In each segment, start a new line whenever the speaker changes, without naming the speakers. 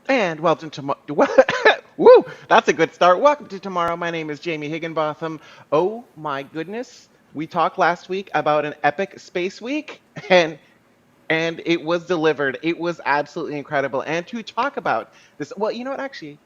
And welcome to Woo! That's a good start. Welcome to tomorrow. My name is Jamie Higginbotham. Oh my goodness, we talked last week about an epic space week, and it was delivered. It was absolutely incredible. And to talk about this, well, you know what? Actually,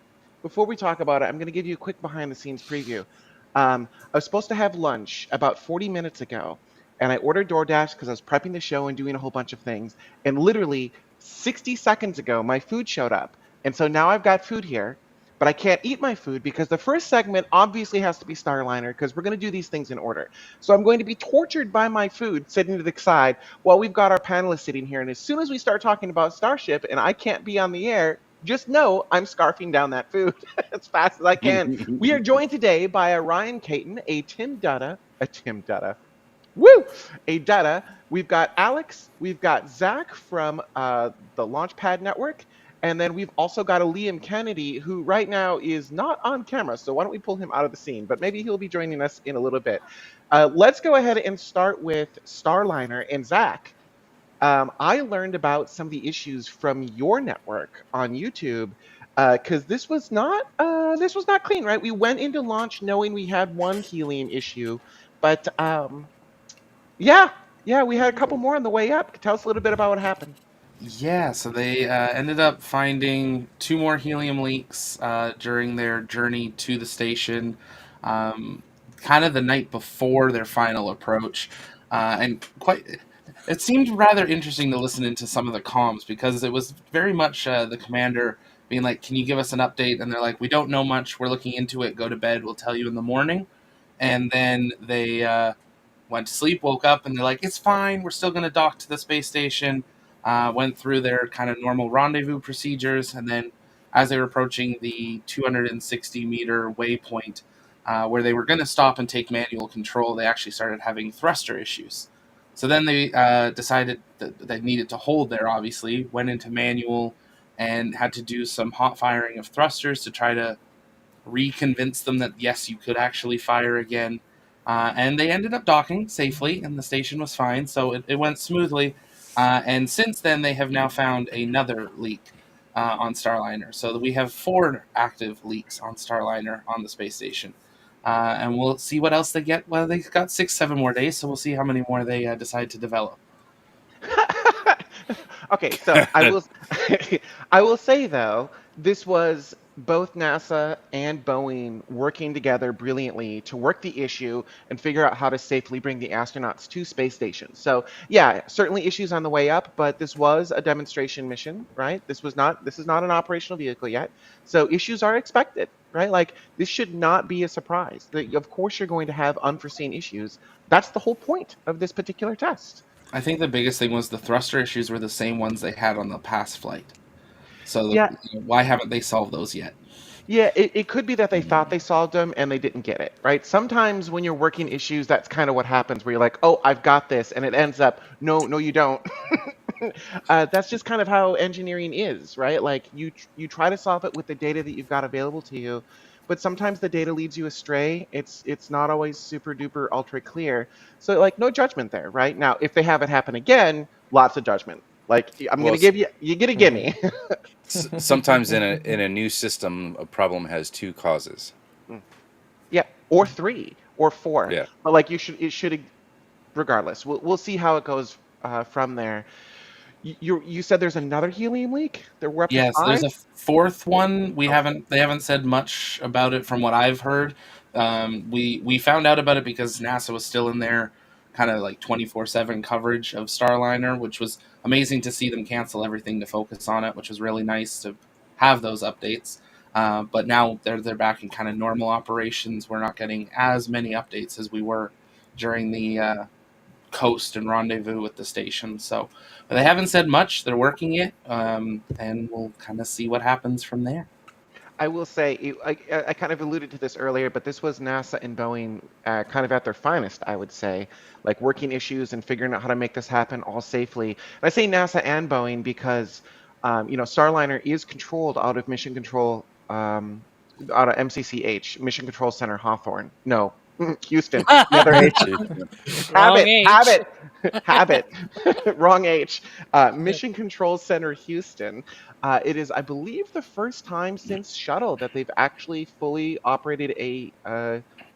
before we talk about it, I'm going to give you a quick behind the scenes preview. I was supposed to have lunch about 40 minutes ago, and I ordered DoorDash because I was prepping the show and doing a whole bunch of things. And literally 60 seconds ago, my food showed up. And so now I've got food here, but I can't eat my food because the first segment obviously has to be Starliner because we're going to do these things in order. So I'm going to be tortured by my food sitting to the side while we've got our panelists sitting here. And as soon as we start talking about Starship and I can't be on the air, just know I'm scarfing down that food as fast as I can. We are joined today by a Ryan Caton, a Tim Dutta, woo, a Dutta. We've got Alex, we've got Zach from the Launchpad Network, and then we've also got a Liam Kennedy who right now is not on camera. So why don't we pull him out of the scene? But maybe he'll be joining us in a little bit. Let's go ahead and start with Starliner and Zach. I learned about some of the issues from your network on YouTube because this was not clean, right? We went into launch knowing we had one helium issue, but yeah, yeah, we had a couple more on the way up. Tell us a little bit about what happened.
Yeah, so they ended up finding two more helium leaks during their journey to the station, um, kind of the night before their final approach. And quite, it seemed rather interesting to listen into some of the comms because it was very much the commander being like, "Can you give us an update?" And they're like, "We don't know much. We're looking into it. Go to bed. We'll tell you in the morning." And then they went to sleep, woke up, and they're like, "It's fine. We're still going to dock to the space station." Went through their kind of normal rendezvous procedures, and then as they were approaching the 260-meter waypoint, where they were going to stop and take manual control, they actually started having thruster issues. So then they decided that they needed to hold there, obviously, went into manual and had to do some hot firing of thrusters to try to reconvince them that yes, you could actually fire again. And they ended up docking safely, and the station was fine, so it went smoothly. And since then, they have now found another leak on Starliner. So we have four active leaks on Starliner on the space station. And we'll see what else they get. Well, they've got 6, 7 more days, so we'll see how many more they decide to develop.
Okay, so I will I will say though, this was both NASA and Boeing working together brilliantly to work the issue and figure out how to safely bring the astronauts to space station. So, yeah, certainly issues on the way up, but this was a demonstration mission, right? This is not an operational vehicle yet. So, issues are expected, right? Like this should not be a surprise. Of course you're going to have unforeseen issues. That's the whole point of this particular test.
I think the biggest thing was the thruster issues were the same ones they had on the past flight. So
Yeah,
why haven't they solved those yet?
yeah, it could be that they thought they solved them and they didn't get it, right? Sometimes when you're working issues, that's kind of what happens where you're like, oh, I've got this. And it ends up, no, no, you don't. That's just kind of how engineering is, right? Like you try to solve it with the data that you've got available to you, but sometimes the data leads you astray. It's not always super duper ultra clear. So like no judgment there, right? Now, if they have it happen again, lots of judgment. Like I'm
Well,
gonna give you, you get a gimme.
sometimes in a new system, a problem has two causes.
Yeah, or three, or four.
Yeah.
But like it should regardless. We'll see how it goes from there. You said there's another helium leak. There were up to
Yes, there's
five.
a fourth one. We
Oh,
haven't they haven't said much about it from what I've heard. We found out about it because NASA was still in there, kind of like 24/7 coverage of Starliner, which was amazing to see them cancel everything to focus on it, which was really nice to have those updates. But now they're back in kind of normal operations. We're not getting as many updates as we were during the coast and rendezvous with the station. So they haven't said much. They're working it, and we'll kind of see what happens from there.
I will say, I kind of alluded to this earlier, but this was NASA and Boeing kind of at their finest, I would say, like working issues and figuring out how to make this happen all safely. And I say NASA and Boeing because, Starliner is controlled out of Mission Control, out of MCCH, Mission Control Center Hawthorne. No. Houston, the other H.
Wrong H.
Habit. Wrong H. Mission Control Center, Houston. It is, I believe, the first time since Shuttle that they've actually fully operated a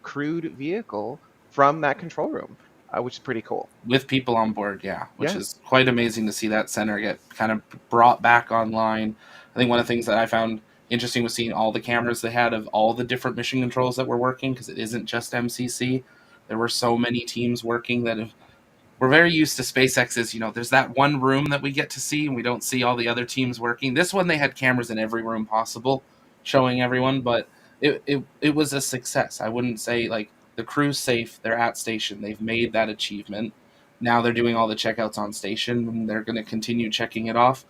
crewed vehicle from that control room, which is pretty cool.
With people on board, yeah, which
Yeah.
is quite amazing to see that center get kind of brought back online. I think one of the things that I found interesting was seeing all the cameras they had of all the different mission controls that were working, because it isn't just MCC. There were so many teams working that have, we're very used to SpaceX's, there's that one room that we get to see and we don't see all the other teams working. This one, they had cameras in every room possible showing everyone, but it was a success. I wouldn't say, like, the crew's safe, they're at station, they've made that achievement. Now they're doing all the checkouts on station and they're going to continue checking it off.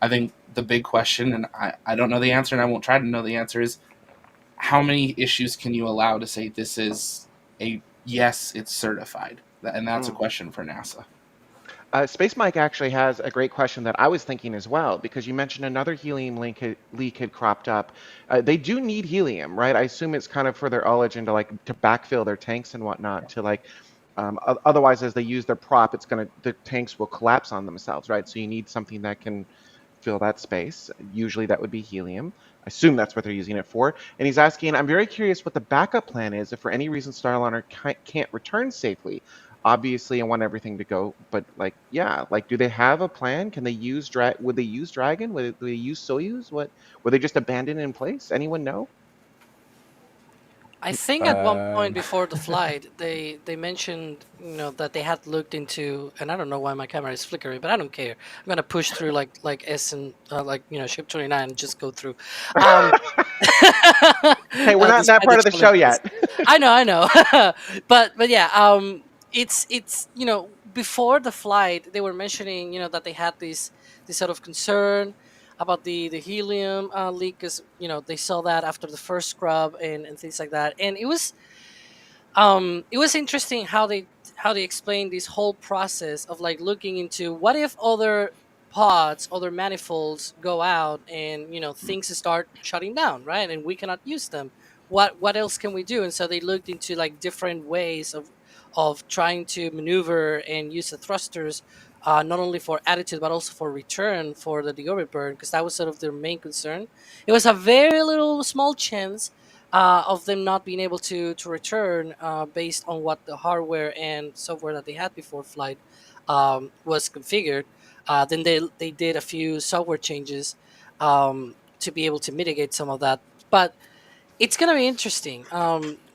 I think the big question, and I don't know the answer and I won't try to know the answer, is how many issues can you allow to say this is a yes, it's certified? And that's a
Mm.
question for NASA.
Space Mike actually has a great question that I was thinking as well, because you mentioned another helium leak had cropped up. They do need helium, right? I assume it's kind of for their ullage and to backfill their tanks and whatnot to otherwise, as they use their prop, the tanks will collapse on themselves, right? So you need something that can fill that space. Usually that would be helium. I assume that's what they're using it for. And he's asking, I'm very curious what the backup plan is if for any reason Starliner can't return safely. Obviously, I want everything to go, but do they have a plan? Can they use would they use Dragon? Would they use Soyuz? Would they just abandon it in place? Anyone know?
I think at one point before the flight, they mentioned that they had looked into, and I don't know why my camera is flickering, but I don't care. I'm gonna push through like S and Ship 29 and just go through. Um,
Hey, we're not in that
despite
part
the
of the show
challenges.
yet.
I know, but yeah, it's before the flight they were mentioning that they had this sort of concern about the helium leak, because they saw that after the first scrub and things like that, and it was interesting how they explained this whole process of like looking into what if other pods, other manifolds go out and things start shutting down, right, and we cannot use them. What else can we do? And so they looked into like different ways of trying to maneuver and use the thrusters, not only for attitude but also for return for the deorbit burn, because that was sort of their main concern. It was a very little small chance of them not being able to return, based on what the hardware and software that they had before flight was configured. Then they did a few software changes to be able to mitigate some of that. But it's gonna be interesting.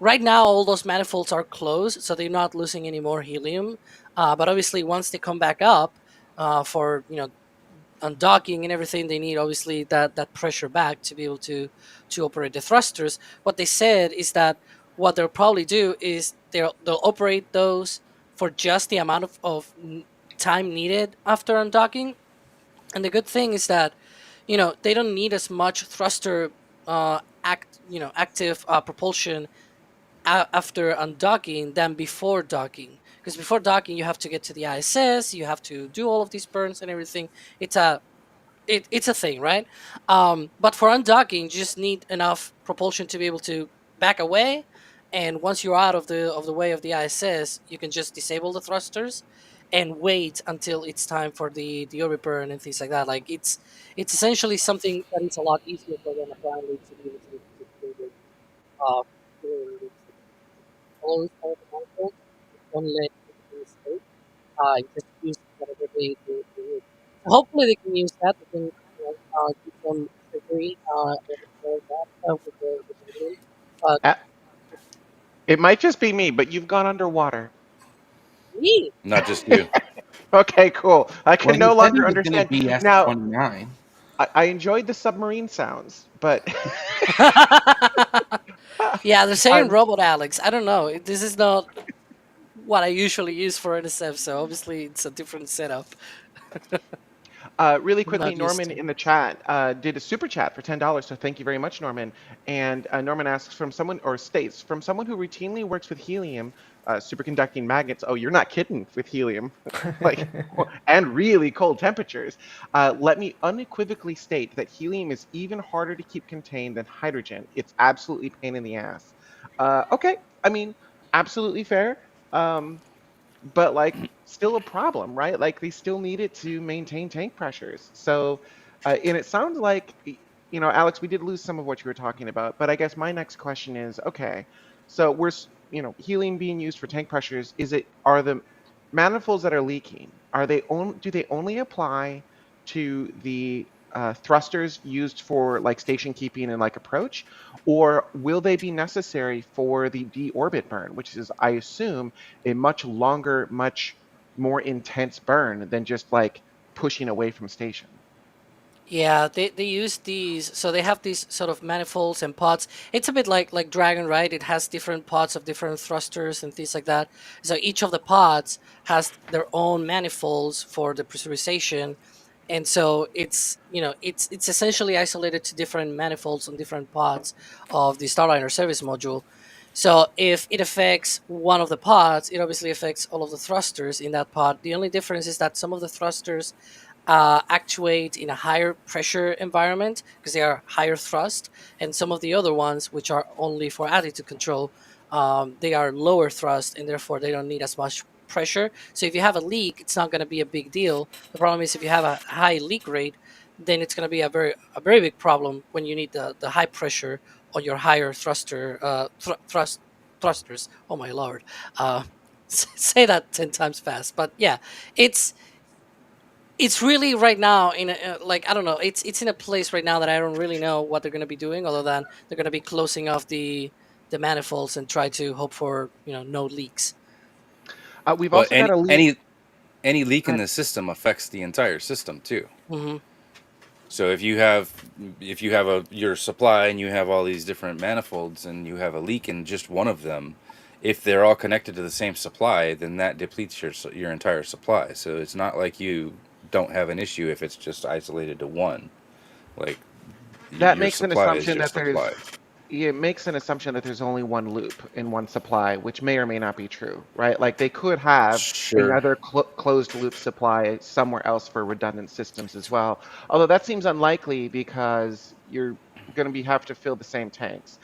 Right now, all those manifolds are closed, so they're not losing any more helium. But obviously, once they come back up for undocking and everything, they need obviously that pressure back to be able to operate the thrusters. What they said is that what they'll probably do is they'll operate those for just the amount of time needed after undocking. And the good thing is that they don't need as much thruster active propulsion after undocking than before docking, because before docking you have to get to the ISS, you have to do all of these burns and everything. It's a thing, right? But for undocking, you just need enough propulsion to be able to back away, and once you're out of the way of the ISS, you can just disable the thrusters and wait until it's time for the orbit burn and things like that. Like it's essentially something that is a lot easier for them apparently to be able to do with, uh, doing this. Close all the manifolds, don't let anything escape. Just use whatever they use. So hopefully they can use that. They can do some trickery and all that with the balloon. But
Uh, It might just be me, but you've gone underwater.
me,
Not just you.
Okay, cool. I
Well,
can
he
no
said he
longer
was going to
understand.
be
Now,
S-29.
I enjoyed the submarine sounds, but
yeah, they're saying
um,
robot Alex. I don't know. This is not what I usually use for NSF, so obviously it's a different setup.
really
I'm
quickly,
not used
Norman
to.
in the chat did a super chat for $10, so thank you very much, Norman. And Norman asks from someone, or states, from someone who routinely works with helium, superconducting magnets. Oh, you're not kidding with helium, like, and really cold temperatures. Let me unequivocally state that helium is even harder to keep contained than hydrogen. It's absolutely pain in the ass. Okay, I mean. absolutely fair. But like still a problem, right? Like they still need it to maintain tank pressures. So, and it sounds like, Alex, we did lose some of what you were talking about. But I guess my next question is, okay, so helium being used for tank pressures. Are the manifolds that are leaking? Do they only apply to the thrusters used for like station keeping and like approach, or will they be necessary for the deorbit burn, which is, I assume, a much longer, much more intense burn than just like pushing away from station.
Yeah, they use these, so they have these sort of manifolds and pods. It's a bit like Dragon, right? It has different pods of different thrusters and things like that. So each of the pods has their own manifolds for the pressurization, and so it's essentially isolated to different manifolds on different pods of the Starliner service module. So if it affects one of the pods, it obviously affects all of the thrusters in that pod. The only difference is that some of the thrusters actuate in a higher pressure environment because they are higher thrust, and some of the other ones, which are only for attitude control, they are lower thrust and therefore they don't need as much pressure. So if you have a leak, it's not going to be a big deal. The problem is if you have a high leak rate, then it's going to be a very big problem when you need the high pressure on your higher thrusters. Oh my lord, uh, say that 10 times fast. But yeah, it's it's really right now in like I don't know. It's in a place right now that I don't really know what they're going to be doing, other than they're going to be closing off the manifolds and try to hope for no leaks.
We've
Well,
also got a leak.
any leak
Go
in
ahead.
the system affects the entire system too.
Hmm.
So if you have your supply and you have all these different manifolds and you have a leak in just one of them, if they're all connected to the same supply, then that depletes your entire supply. So it's not like you don't have an issue if it's just isolated to one. Like
That
your
makes an
supply is
assumption
your
that there's
supply.
it makes an assumption that there's only one loop in one supply, which may or may not be true, right? Like they could have
Sure.
another closed loop supply somewhere else for redundant systems as well. Although that seems unlikely because you're going to be have to fill the same tanks.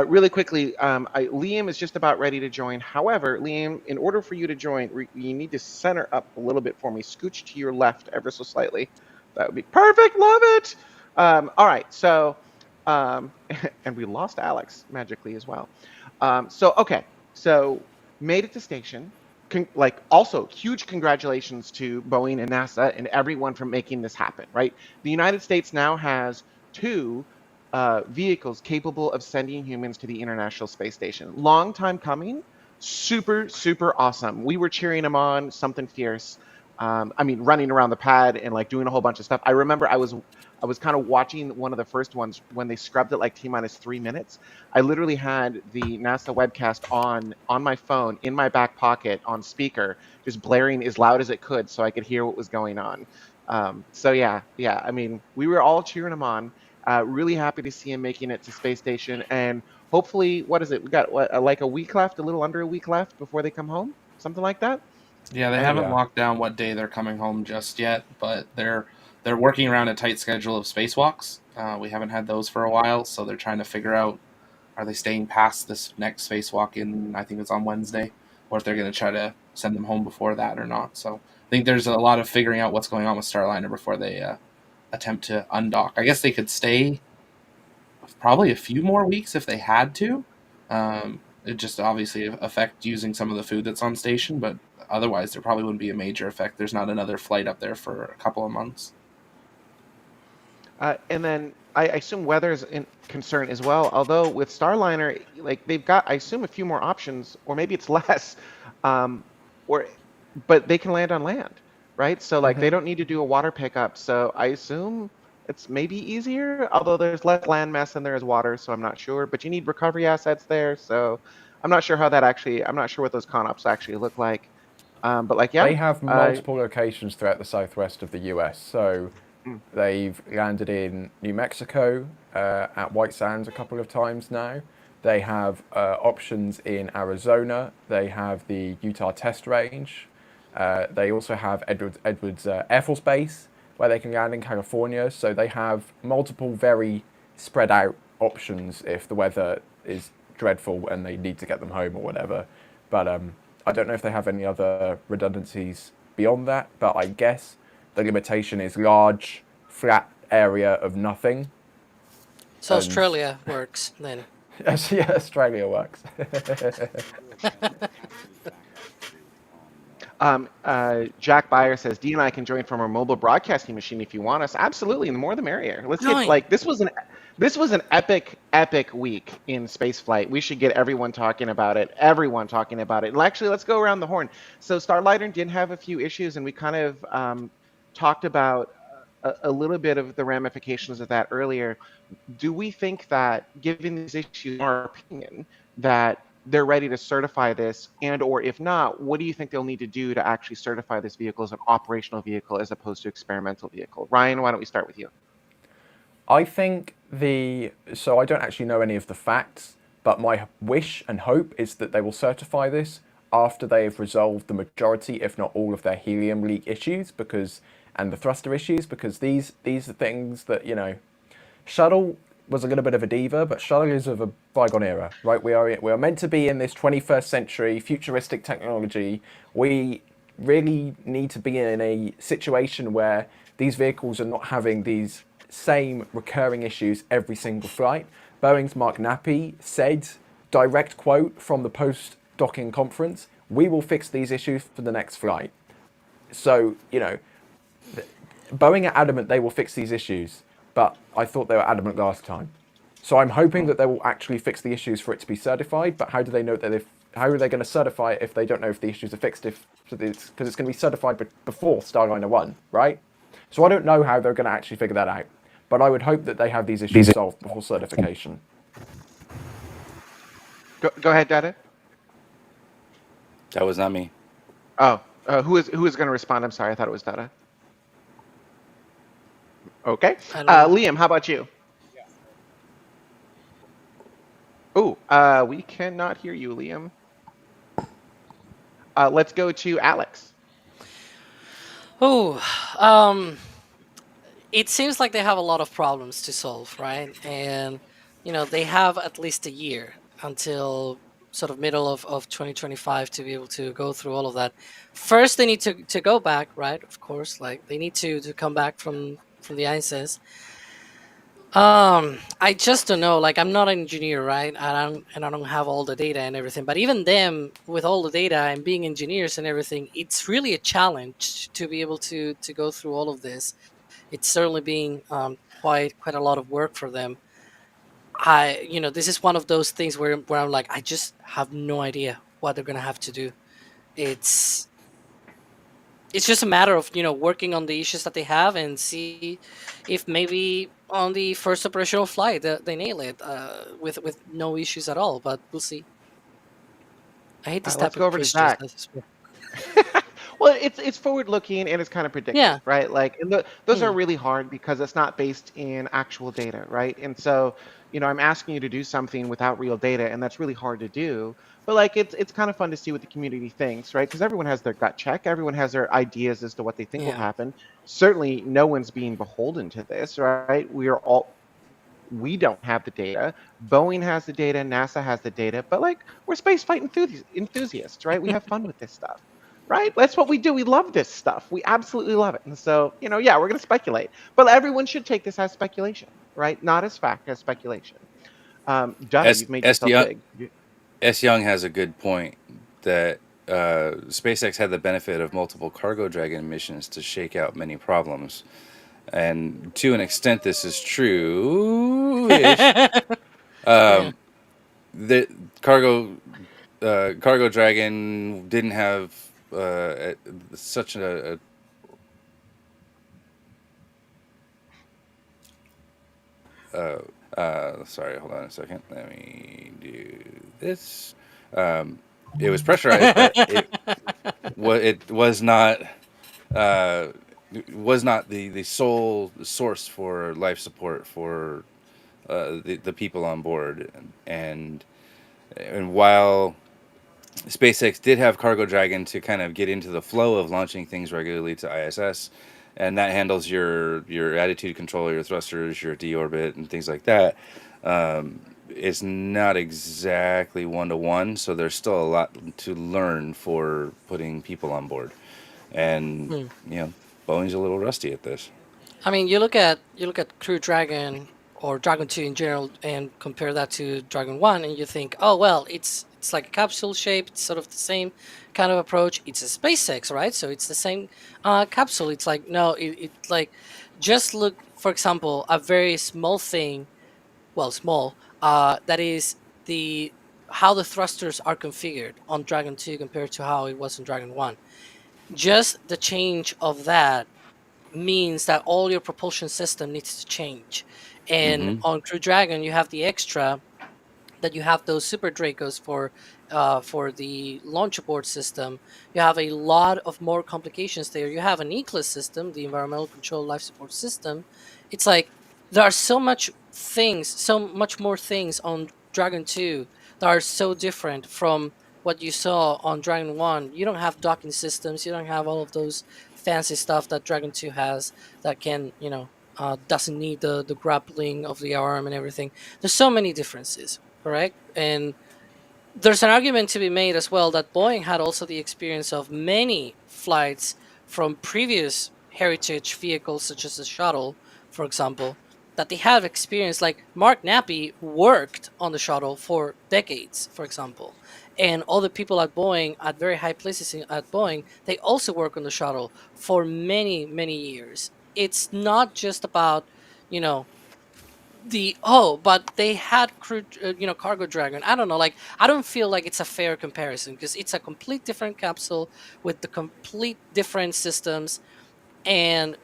Really quickly, Liam is just about ready to join. However, Liam, in order for you to join, you need to center up a little bit for me. Scooch to your left ever so slightly. That would be perfect. Love it. All right, so and we lost Alex magically as well. Okay, so made it to station. Like also huge congratulations to Boeing and NASA and everyone for making this happen. Right, the United States now has two vehicles capable of sending humans to the International Space Station. Long time coming. Super super awesome. We were cheering them on. Something fierce. I mean, running around the pad and like doing a whole bunch of stuff. I remember I was kind of watching one of the first ones when they scrubbed it like T-3 minutes. I literally had the NASA webcast on my phone in my back pocket on speaker, just blaring as loud as it could so I could hear what was going on. So yeah, yeah. I mean, we were all cheering him on. Really happy to see him making it to space station, and hopefully, what is it? We got what, like a week left, a little under a week left before they come home, something like that,
Yeah, they
right?
haven't
Yeah.
locked down what day they're coming home just yet, but they're working around a tight schedule of spacewalks. We haven't had those for a while, so they're trying to figure out, are they staying past this next spacewalk in, I think it's on Wednesday, or if they're going to try to send them home before that or not. So I think there's a lot of figuring out what's going on with Starliner before they attempt to undock. I guess they could stay probably a few more weeks if they had to. It just obviously affect using some of the food that's on station, but otherwise there probably wouldn't be a major effect. There's not another flight up there for a couple of months.
And then I assume weather is in concern as well. Although with Starliner, like they've got, I assume, a few more options, or maybe it's less, um, or but they can land on land, right? So like they
Hmm.
don't need to do a water pickup. So I assume it's maybe easier. Although there's less land mass than there is water, so I'm not sure. But you need recovery assets there, so I'm not sure how that actually. I'm not sure what those con-ops actually look like. But like yeah,
They have
uh,
multiple locations throughout the southwest of the US. So
mm,
they've landed in New Mexico at White Sands a couple of times now. They have options in Arizona. They have the Utah Test Range. They also have Edwards Air Force Base, where they can land in California. So they have multiple very spread out options if the weather is dreadful and they need to get them home or whatever. But I don't know if they have any other redundancies beyond that. But I guess the limitation is large, flat area of nothing.
So
And
Australia works then.
yeah, Australia works.
Jack Byer says, D and I can join from our mobile broadcasting machine if you want us. Absolutely, the more the merrier. Let's get
Join.
like this was an epic week in spaceflight. We should get everyone talking about it. Everyone talking about it. And actually, let's go around the horn. So Starliner did have a few issues, and we kind of talked about a little bit of the ramifications of that earlier. Do we think that, given these issues, in our opinion, that they're ready to certify this, and or if not, what do you think they'll need to do to actually certify this vehicle as an operational vehicle as opposed to experimental vehicle? Ryan, why don't we start with you?
I think so I don't actually know any of the facts, but my wish and hope is that they will certify this after they have resolved the majority, if not all, of their helium leak issues, and the thruster issues, because these are things that, Shuttle was a little bit of a diva, but Shuttle is of a bygone era, right? We are meant to be in this 21st century futuristic technology. We really need to be in a situation where these vehicles are not having these same recurring issues every single flight. Boeing's Mark Nappy said, direct quote from the post-docking conference, "We will fix these issues for the next flight." So, Boeing are adamant they will fix these issues, but I thought they were adamant last time. So I'm hoping that they will actually fix the issues for it to be certified, but how do they know that how are they going to certify it if they don't know if the issues are fixed, because it's going to be certified before Starliner 1, right? So I don't know how they're going to actually figure that out, but I would hope that they have these issues solved before certification.
Go ahead, Dada.
That was not me.
Oh, who is going to respond? I'm sorry, I thought it was Dada. Okay,
I don't know.
Liam, how about you? Oh, we cannot hear you, Liam. Let's go to Alex.
Oh, it seems like they have a lot of problems to solve, right? And they have at least a year until sort of middle of 2025 to be able to go through all of that. First, they need to go back, right? Of course, like they need to come back from the ISS. I just don't know. Like, I'm not an engineer, right? I don't have all the data and everything. But even them, with all the data and being engineers and everything, it's really a challenge to be able to go through all of this. It's certainly being quite a lot of work for them. This is one of those things where I'm like, I just have no idea what they're gonna have to do. It's it's just a matter of working on the issues that they have and see if maybe on the first operational flight they nail it with no issues at all. But we'll see. I hate this
Let's
type
go
of
over to
questions.
Zach. Well, it's forward looking and it's kind of predictive,
Yeah.
right? Like, and those are
Hmm.
really hard because it's not based in actual data, right? And so, I'm asking you to do something without real data, and that's really hard to do. But like, it's kind of fun to see what the community thinks, right? Because everyone has their gut check, everyone has their ideas as to what they think will
Yeah.
happen. Certainly, no one's being beholden to this, right? We don't have the data. Boeing has the data, NASA has the data, but like, we're spaceflight enthusiasts, right? We have fun with this stuff, right? That's what we do. We love this stuff. We absolutely love it. And so, yeah, we're going to speculate, but everyone should take this as speculation, right? Not as fact, as speculation. Dada,
S
you've made
S
yourself
Young
big.
S Young has a good point that SpaceX had the benefit of multiple Cargo Dragon missions to shake out many problems, and to an extent, this is true-ish.
Yeah.
The Cargo Dragon didn't have such sorry, hold on a second. Let me do this. It was pressurized, but it uh, was not the sole source for life support for the people on board, and while SpaceX did have Cargo Dragon to kind of get into the flow of launching things regularly to ISS, and that handles your attitude control, your thrusters, your deorbit, and things like that. is not exactly 1-to-1, so there's still a lot to learn for putting people on board. And
Hmm.
Boeing's a little rusty at this.
I mean, you look at Crew Dragon or Dragon 2 in general, and compare that to Dragon 1, and you think, oh well, it's like a capsule shape. It's sort of the same kind of approach. It's a SpaceX, right? So it's the same capsule. It's like no, it like just look, for example, a very small thing, well, small, that is the how the thrusters are configured on Dragon 2 compared to how it was on Dragon 1. Just the change of that means that all your propulsion system needs to change. And
Hmm.
on Crew Dragon, you have the extra that you have those super Dracos for the launch abort system. You have a lot of more complications there. You have an ECLIS system, the environmental control life support system. It's like there are so much things, so much more things on Dragon 2 that are so different from what you saw on Dragon 1. You don't have docking systems, you don't have all of those fancy stuff that Dragon 2 has that can, doesn't need the grappling of the arm and everything. There's so many differences, correct? And there's an argument to be made as well that Boeing had also the experience of many flights from previous heritage vehicles, such as the shuttle, for example, that they have experience. Like Mark Nappy worked on the shuttle for decades, for example. And all the people at Boeing, at very high places at Boeing, they also work on the shuttle for many, many years. It's not just about, you know, but they had Cargo Dragon. I don't know, like I don't feel like it's a fair comparison because it's a complete different capsule with the complete different systems. And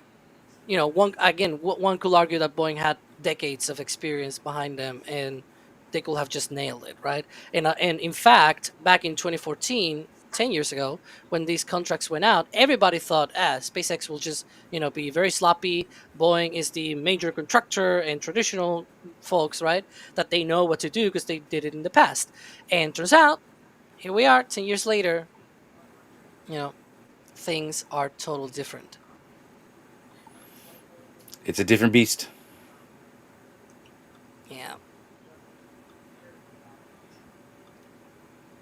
one could argue that Boeing had decades of experience behind them, and they could have just nailed it, right? And in fact, back in 2014, 10 years ago, when these contracts went out, everybody thought, SpaceX will just be very sloppy. Boeing is the major contractor and traditional folks, right? That they know what to do because they did it in the past. And turns out, here we are, 10 years later. You know, things are totally different.
It's a different beast.
Yeah.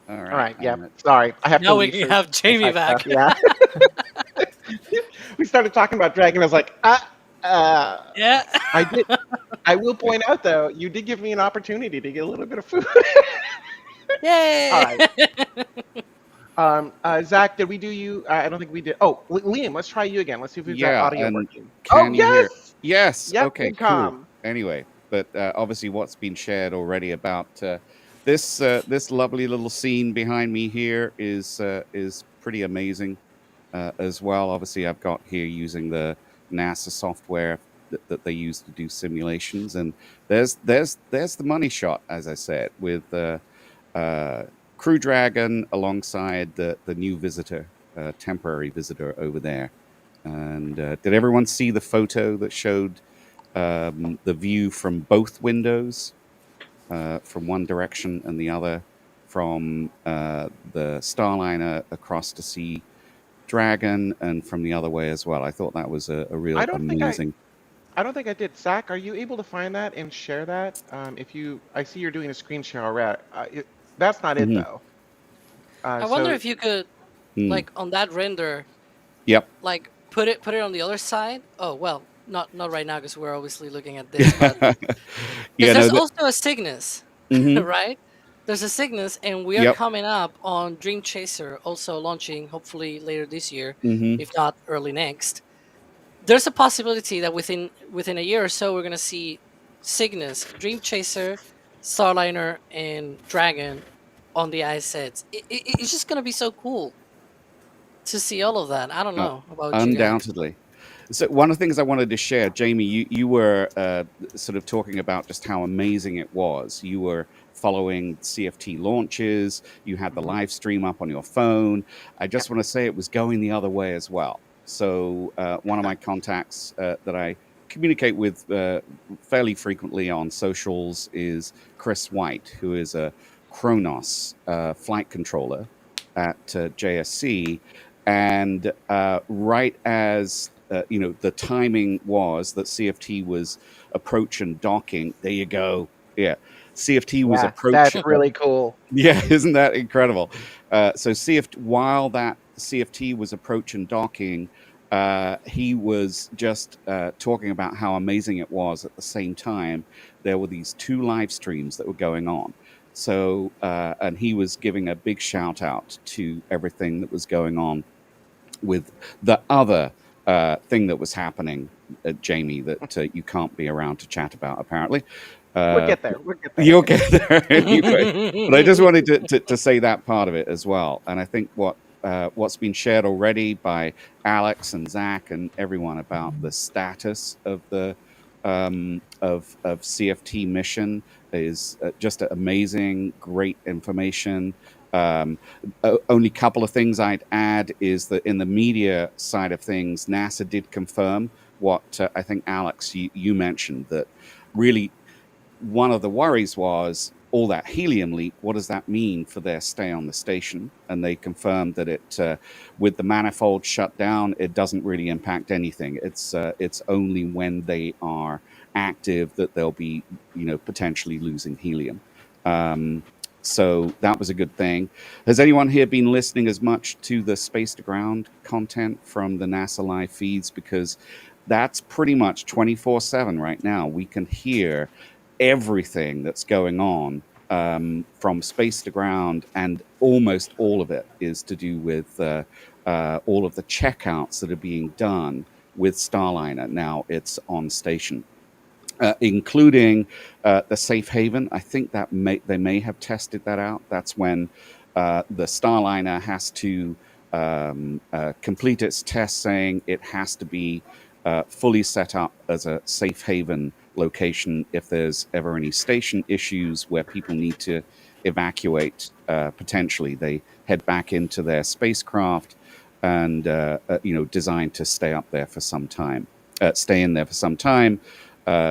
All
All
right.
right. Yeah. Sorry, I have to
Now we
leave
can
for
have Jamie
side
back.
stuff. Yeah. We started talking about Dragon. I was like,
Yeah.
I did. I will point out though, you did give me an opportunity to get a little bit of food. All
Yay!
right. Zach, did we do you? I don't think we did. Oh, Liam, let's try you again. Let's see if we've got
Yeah,
audio
and
working. Oh,
can you hear?
yes.
Yes.
Yep,
Okay.
good
Cool.
com.
Anyway, but obviously, what's been shared already about this lovely little scene behind me here is pretty amazing as well. Obviously, I've got here using the NASA software that they use to do simulations, and there's the money shot, as I said, with uh, Crew Dragon alongside the new visitor, temporary visitor over there. And did everyone see the photo that showed the view from both windows, from one direction and the other, from the Starliner across to see Dragon, and from the other way as well? I thought that was a
I
real
don't think I.
amazing.
I don't think I did. Zach, are you able to find that and share that? I see you're doing a screen share already. That's not it
Mhm.
though.
I wonder
So
if you could,
Mm.
like, on that render,
Yep.
like put it on the other side. Oh well, not right now because we're obviously looking at this, but because
Yeah. No.
there's also a Cygnus,
Hmm.
right? There's a Cygnus, and we are
Yep.
coming up on Dream Chaser, also launching hopefully later this year,
Hmm.
if not early next. There's a possibility that within a year or so we're gonna see Cygnus, Dream Chaser, Starliner, and Dragon on the ice sets. It's just gonna be so cool to see all of that. I don't
Uh,
know about you guys.
undoubtedly. So one of the things I wanted to share, Jamie, you were sort of talking about just how amazing it was. You were following CFT launches. You had the
Mhm.
live stream up on your phone. I just want to say it was going the other way as well. So one of my contacts that I communicate with fairly frequently on socials is Chris White, who is a Kronos flight controller at JSC. And right as the timing was that CFT was approaching docking, there you go. Yeah, CFT was
Yeah, that's
approaching.
really cool.
Yeah, isn't that incredible? So while that CFT was approaching docking, he was just talking about how amazing it was. At the same time, there were these two live streams that were going on. So, and he was giving a big shout out to everything that was going on with the other thing that was happening, Jamie, that you can't be around to chat about, apparently.
We'll
Uh,
get there. We'll get there.
You'll get there anyway. But I just wanted to say that part of it as well. And I think what's been shared already by Alex and Zach and everyone about the status of the of CFT mission is just amazing, great information. Only couple of things I'd add is that in the media side of things, NASA did confirm what I think Alex you mentioned, that really one of the worries was all that helium leak. What does that mean for their stay on the station? And they confirmed that with the manifold shut down, it doesn't really impact anything. It's only when they are active that they'll be, potentially losing helium. So that was a good thing. Has anyone here been listening as much to the Space to Ground content from the NASA live feeds? Because that's pretty much 24/7 right now. We can hear everything that's going on from Space to Ground, and almost all of it is to do with all of the checkouts that are being done with Starliner. Now it's on station. Including the safe haven. I think that they may have tested that out. That's when the Starliner has to complete its test, saying it has to be fully set up as a safe haven location if there's ever any station issues where people need to evacuate. Potentially, they head back into their spacecraft and designed to stay up there for some time. Stay in there for some time.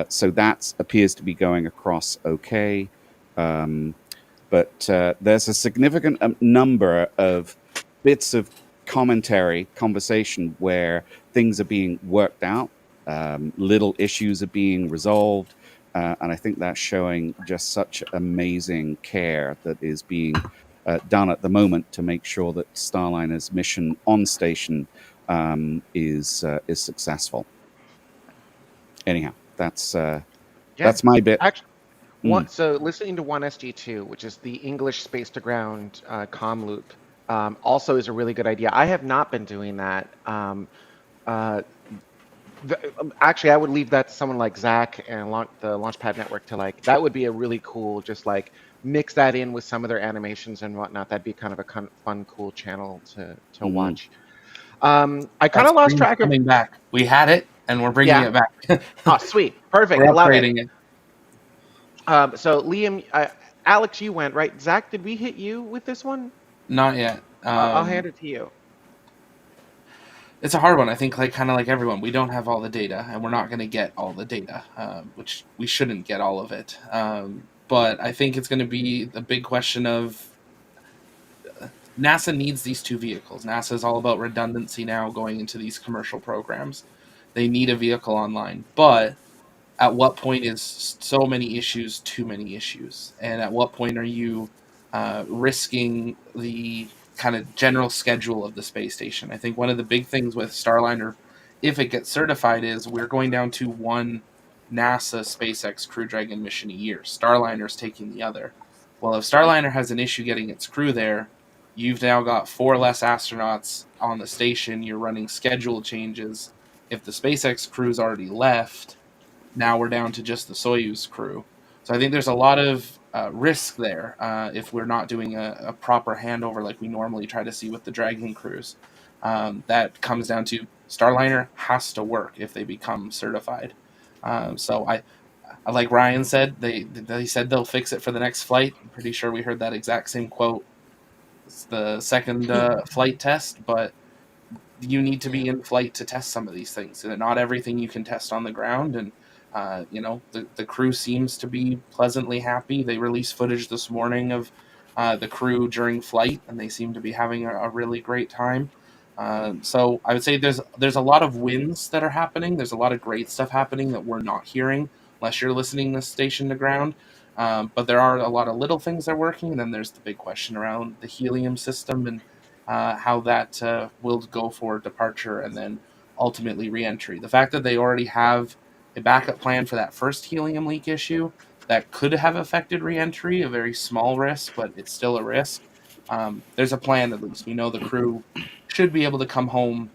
So that appears to be going across okay. But there's a significant number of bits of conversation where things are being worked out, little issues are being resolved. And I think that's showing just such amazing care that is being done at the moment to make sure that Starliner's mission on station is successful. Anyhow, that's my bit.
Actually,
Mm.
so listening to 1SG2, which is the English space to ground comm loop, also is a really good idea. I have not been doing that. Uh, Actually, I would leave that to someone like Zach and the Launchpad Network to that would be a really cool, just mix that in with some of their animations and whatnot. That'd be kind of a fun, cool channel to watch. I kind
That
of lost
screen's
track of,
coming back. We had it, and we're bringing
yeah.
it back.
Oh, sweet. Perfect.
We're
I love it.
upgrading it.
So Liam, Alex, you went, right? Zach, did we hit you with this one?
Not yet.
I'll hand it to you.
It's a hard one. I think, kind of like everyone, we don't have all the data, and we're not going to get all the data, which we shouldn't get all of it. But I think it's going to be the big question of NASA needs these two vehicles. NASA is all about redundancy now going into these commercial programs. They need a vehicle online, but at what point is so many issues too many issues? And at what point are you risking the kind of general schedule of the space station? I think one of the big things with Starliner, if it gets certified, is we're going down to one NASA SpaceX Crew Dragon mission a year. Starliner's taking the other. Well, if Starliner has an issue getting its crew there, you've now got 4 less astronauts on the station. You're running schedule changes. If the SpaceX crew's already left, now we're down to just the Soyuz crew. So I think there's a lot of risk there if we're not doing a proper handover like we normally try to see with the Dragon crews. That comes down to Starliner has to work if they become certified. So I like Ryan said, they said they'll fix it for the next flight. I'm pretty sure we heard that exact same quote. It's the second flight test, but you need to be in flight to test some of these things. And not everything you can test on the ground. And the crew seems to be pleasantly happy. They released footage this morning of the crew during flight, and they seem to be having a really great time. So I would say there's a lot of wins that are happening. There's a lot of great stuff happening that we're not hearing unless you're listening to Station to Ground. But there are a lot of little things they're working, and then there's the big question around the helium system and how that will go for departure and then ultimately reentry. The fact that they already have a backup plan for that first helium leak issue that could have affected reentry, a very small risk, but it's still a risk. There's a plan at least. We know the crew should be able to come home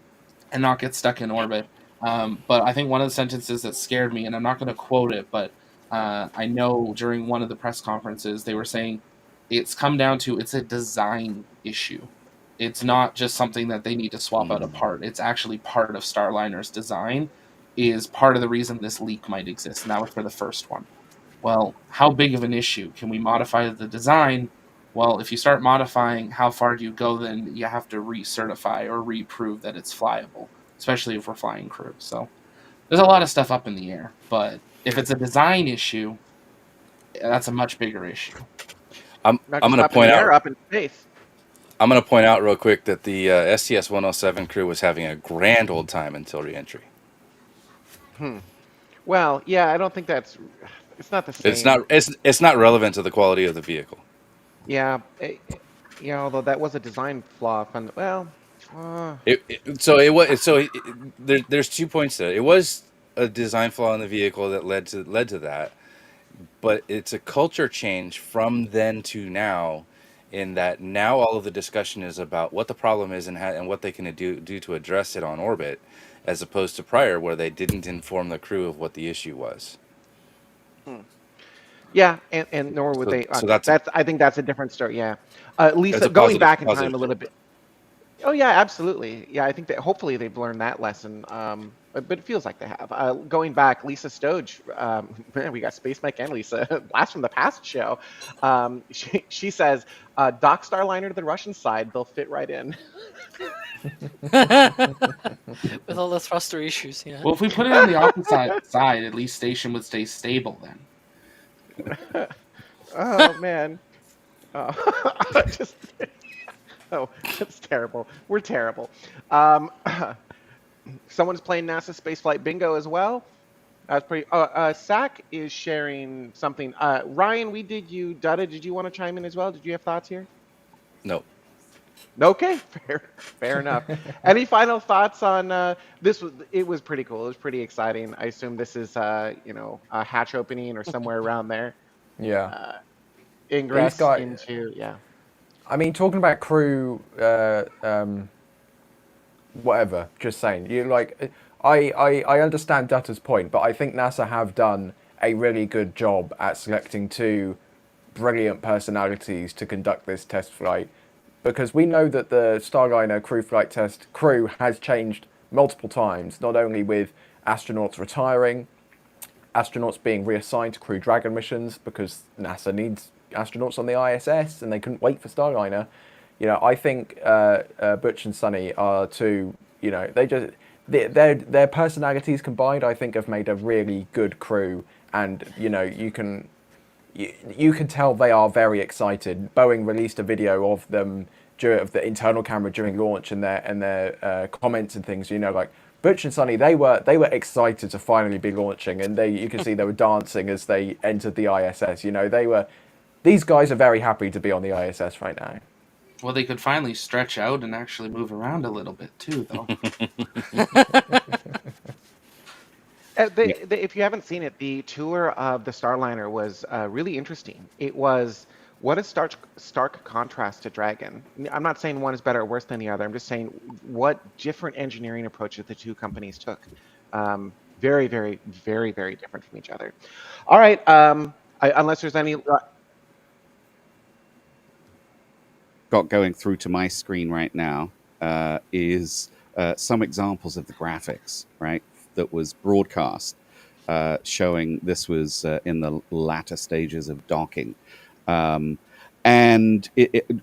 and not get stuck in orbit. But I think one of the sentences that scared me, and I'm not going to quote it, but I know during one of the press conferences they were saying it's come down to it's a design issue. It's not just something that they need to swap out a part. It's actually part of Starliner's design is part of the reason this leak might exist, and that was for the first one. Well, how big of an issue? Can we modify the design? Well, if you start modifying, how far do you go? Then you have to recertify or reprove that it's flyable, especially if we're flying crew. So there's a lot of stuff up in the air. But if it's a design issue, that's a much bigger issue.
I'm
Not
I'm
just
going to
up in
point
the air,
out.
up in space.
I'm going to point out real quick that the STS-107 crew was having a grand old time until reentry.
Well, yeah, I don't think that's. It's not the
It's
same.
not it's not relevant to the quality of the vehicle.
Yeah, yeah. Although that was a design flaw from. Well,
There's 2 points there. It was a design flaw in the vehicle that led to that, but it's a culture change from then to now, in that now all of the discussion is about what the problem is and what they can do to address it on orbit, as opposed to prior where they didn't inform the crew of what the issue was.
yeah, and nor would
So
they.
so that's a
That's. I think that's a different story. Yeah,
that's
Lisa,
a
going back in
positive
time a little
shift.
bit. Oh yeah, absolutely. Yeah, I think that hopefully they've learned that lesson. But it feels like they have. Going back, Lisa Stoge, man, we got Space Mike and Lisa, blast from the past show. She says, "Dock Starliner to the Russian side, they'll fit right in."
With all the thruster issues, yeah.
Well, if we put it on the opposite side, at least station would stay stable then.
Oh man, just oh, that's terrible. We're terrible. Um, Someone's playing NASA Spaceflight Bingo as well. That's pretty. Sack is sharing something. Ryan, we did you. Dutta, did you want to chime in as well? Did you have thoughts here?
No.
Okay, fair enough. Any final thoughts on this? It was pretty cool. It was pretty exciting. I assume this is a hatch opening or somewhere around there.
Yeah. These
Ingress
guys,
into yeah.
I mean, talking about crew, whatever, just saying. I understand Dutta's point, but I think NASA have done a really good job at selecting two brilliant personalities to conduct this test flight, because we know that the Starliner crew flight test crew has changed multiple times, not only with astronauts retiring, astronauts being reassigned to Crew Dragon missions because NASA needs astronauts on the ISS and they couldn't wait for Starliner. I think Butch and Sunny are two. They just their personalities combined, I think, have made a really good crew, and you can tell they are very excited. Boeing released a video of them of the internal camera during launch and their comments and things. Like Butch and Sunny, they were excited to finally be launching, and you can see they were dancing as they entered the ISS. These guys are very happy to be on the ISS right now.
Well, they could finally stretch out and actually move around a little bit too, though.
If you haven't seen it, the tour of the Starliner was really interesting. It was what a stark contrast to Dragon. I'm not saying one is better or worse than the other. I'm just saying what different engineering approaches the two companies took. Very, very, very, very different from each other. All right. Unless there's any.
Got going through to my screen right now is some examples of the graphics, right, that was broadcast, showing this was in the latter stages of docking. And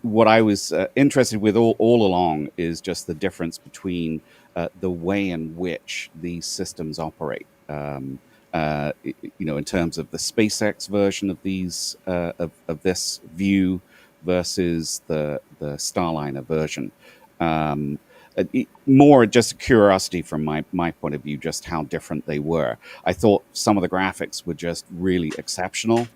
what I was interested with all along is just the difference between the way in which these systems operate. In terms of the SpaceX version of these of this view versus the Starliner version. More just a curiosity from my point of view, just how different they were. I thought some of the graphics were just really exceptional.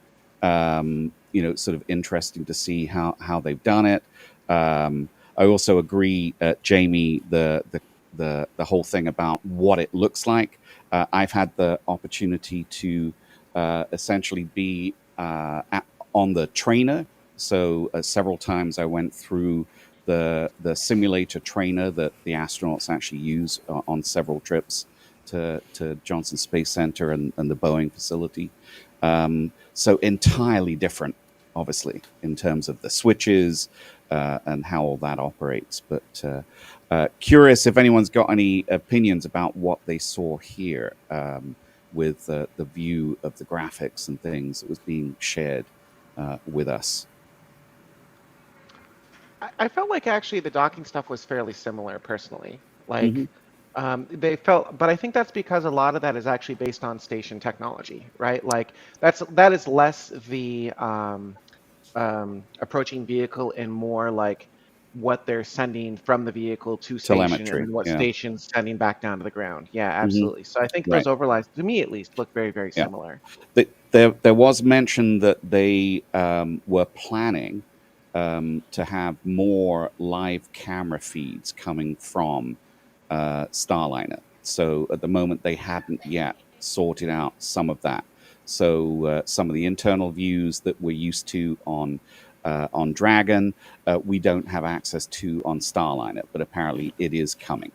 Sort of interesting to see how they've done it. I also agree, Jamie, the whole thing about what it looks like. I've had the opportunity to essentially be on the trainer. So several times I went through the simulator trainer that the astronauts actually use on several trips to Johnson Space Center and the Boeing facility. So entirely different, obviously, in terms of the switches and how all that operates. But curious if anyone's got any opinions about what they saw here with the view of the graphics and things that was being shared with us.
I felt like actually the docking stuff was fairly similar personally.
Mm-hmm.
Like they felt, but I think that's because a lot of that is actually based on station technology, right? Like that is less the approaching vehicle and more like what they're sending from the vehicle to station and
Telemetry,
then what
yeah.
station's sending back down to the ground. Yeah,
Mm-hmm.
absolutely. So I think those
Right.
overlays, to me at least, look very, very
Yeah.
similar.
There was mention that they were planning to have more live camera feeds coming from Starliner. So at the moment, they hadn't yet sorted out some of that. So some of the internal views that we're used to on Dragon, we don't have access to on Starliner, but apparently it is coming.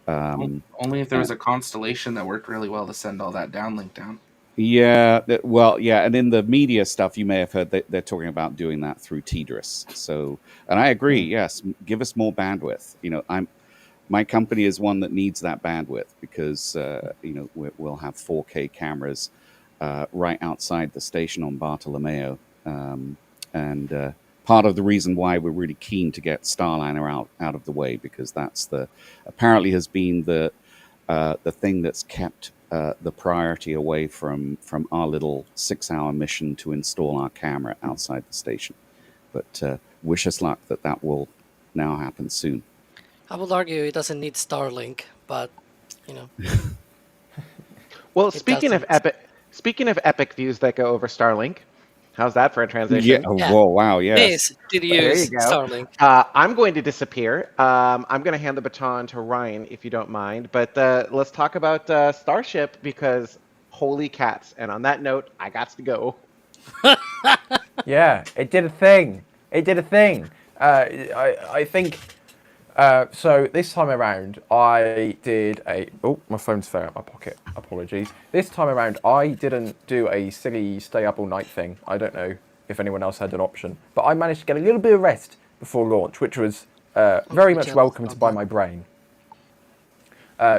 Only if there was a constellation that worked really well to send all that downlink down.
Yeah, and in the media stuff, you may have heard that they're talking about doing that through TDRS. So, and I agree. Yes, give us more bandwidth. My company is one that needs that bandwidth because we'll have 4K cameras right outside the station on Bartolomeo, and part of the reason why we're really keen to get Starliner out of the way, because that's apparently has been the thing that's kept the priority away from our little 6-hour mission to install our camera outside the station. But wish us luck that will now happen soon.
I would argue it doesn't need Starlink, but you know,
Well,
it doesn't.
speaking of epic views that go over Starlink, how's that for a
Yeah.
transition?
Oh,
Yeah.
whoa. Wow. Yes.
This did
There you
use
go.
Starlink.
I'm going to disappear. I'm going to hand the baton to Ryan, if you don't mind. But let's talk about Starship because holy cats. And on that note, I got to go.
Yeah, it did a thing. It did a thing. I think. So this time around, I did a. Oh, my phone's fell out my pocket. Apologies. This time around, I didn't do a silly stay up all night thing. I don't know if anyone else had an option, but I managed to get a little bit of rest before launch, which was very much welcomed by my brain.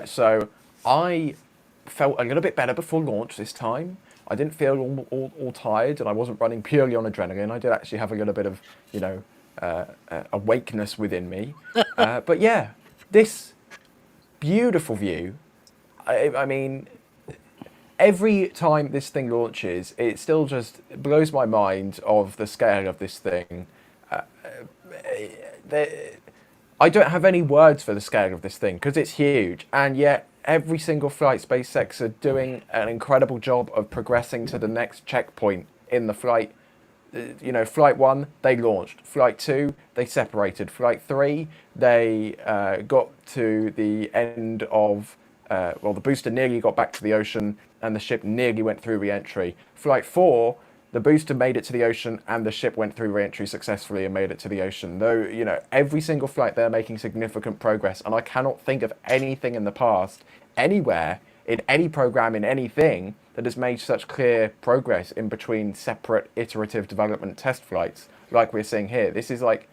So I felt a little bit better before launch this time. I didn't feel all tired, and I wasn't running purely on adrenaline. I did actually have a little bit of, awakeness within me. But yeah, this beautiful view. I mean, every time this thing launches, it still just blows my mind of the scale of this thing. I don't have any words for the scale of this thing because it's huge, and yet every single flight SpaceX are doing an incredible job of progressing to the next checkpoint in the flight. Flight 1, they launched. Flight 2, they separated. Flight 3, they got to the end of, the booster nearly got back to the ocean and the ship nearly went through re-entry. Flight 4, the booster made it to the ocean and the ship went through re-entry successfully and made it to the ocean. Though, every single flight they're making significant progress, and I cannot think of anything in the past, anywhere, in any program, in anything, that has made such clear progress in between separate iterative development test flights like we're seeing here. This is like,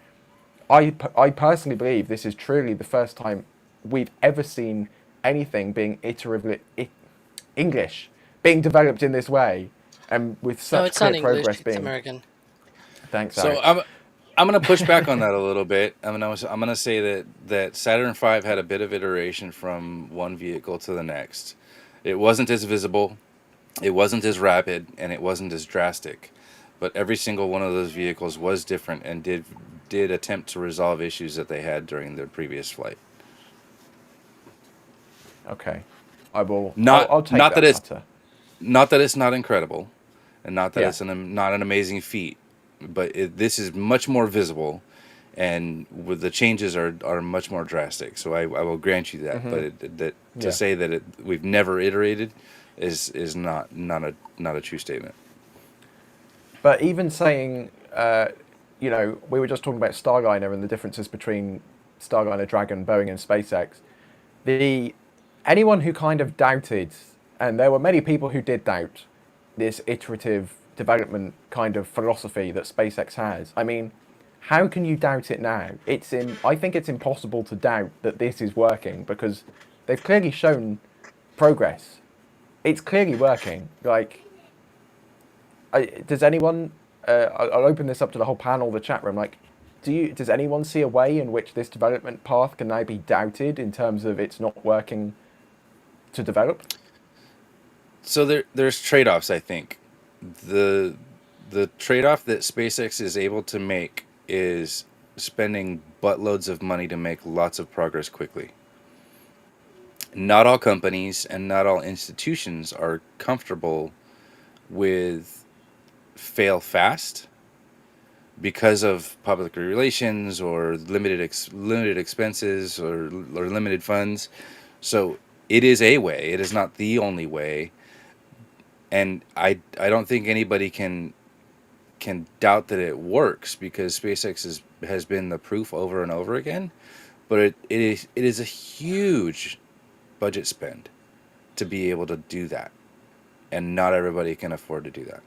I personally believe this is truly the first time we've ever seen anything being iteratively English being developed in this way and with such
No, it's
clear
not English.
progress
It's
being.
American.
Thanks,
So
Alex.
I'm going to push back on that a little bit. I'm going to say that Saturn V had a bit of iteration from one vehicle to the next. It wasn't as visible, it wasn't as rapid, and it wasn't as drastic. But every single one of those vehicles was different and did attempt to resolve issues that they had during their previous flight.
Okay, I will.
Not
I'll take
not
that.
that it's
Cutter.
not that it's not incredible, and not that
Yeah.
it's not an amazing feat, but this is much more visible, and with the changes are much more drastic. So I will grant you that. But that to
Yeah.
say that we've never iterated is not a true statement.
But even saying, we were just talking about Starliner and the differences between Starliner, Dragon, Boeing, and SpaceX. Anyone who kind of doubted, and there were many people who did doubt this iterative development kind of philosophy that SpaceX has. I mean, how can you doubt it now? I think it's impossible to doubt that this is working because they've clearly shown progress. It's clearly working. Like, does anyone? I'll open this up to the whole panel, the chat room. Like, does anyone see a way in which this development path can now be doubted in terms of it's not working to develop?
So there's trade-offs. I think the trade-off that SpaceX is able to make is spending buttloads of money to make lots of progress quickly. Not all companies and not all institutions are comfortable with fail fast because of public relations or limited expenses or limited funds. So it is a way. It is not the only way, and I don't think anybody can doubt that it works because SpaceX has been the proof over and over again. But it is a huge budget spend to be able to do that, and not everybody can afford to do that.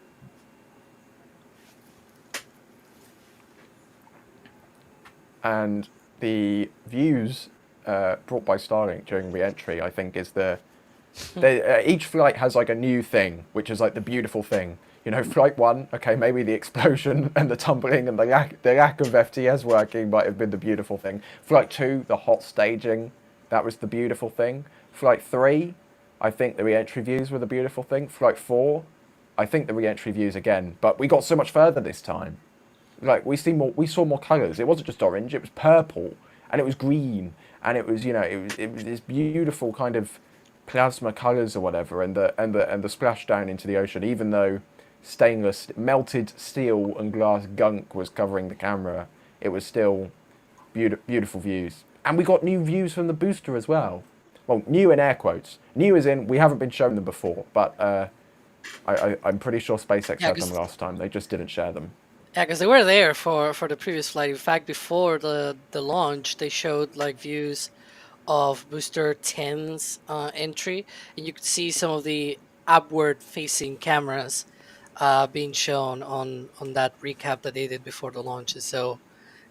And the views brought by Starlink during re-entry, I think, is each flight has like a new thing, which is like the beautiful thing. Flight 1, okay, maybe the explosion and the tumbling and the lack of FTS working might have been the beautiful thing. Flight 2, the hot staging, that was the beautiful thing. Flight 3, I think the re-entry views were the beautiful thing. Flight 4, I think the re-entry views again. But we got so much further this time. Like we saw more colours. It wasn't just orange; it was purple, and it was green, and it was it was this beautiful kind of plasma colours or whatever, and the splashdown into the ocean. Even though stainless melted steel and glass gunk was covering the camera, it was still beautiful views. And we got new views from the booster as well. Well, new in air quotes. New as in we haven't been shown them before, but I'm pretty sure SpaceX had them last time. They just didn't share them.
Yeah, because they were there for the previous flight. In fact, before the launch, they showed like views of Booster 10's entry, and you could see some of the upward-facing cameras being shown on that recap that they did before the launches. So,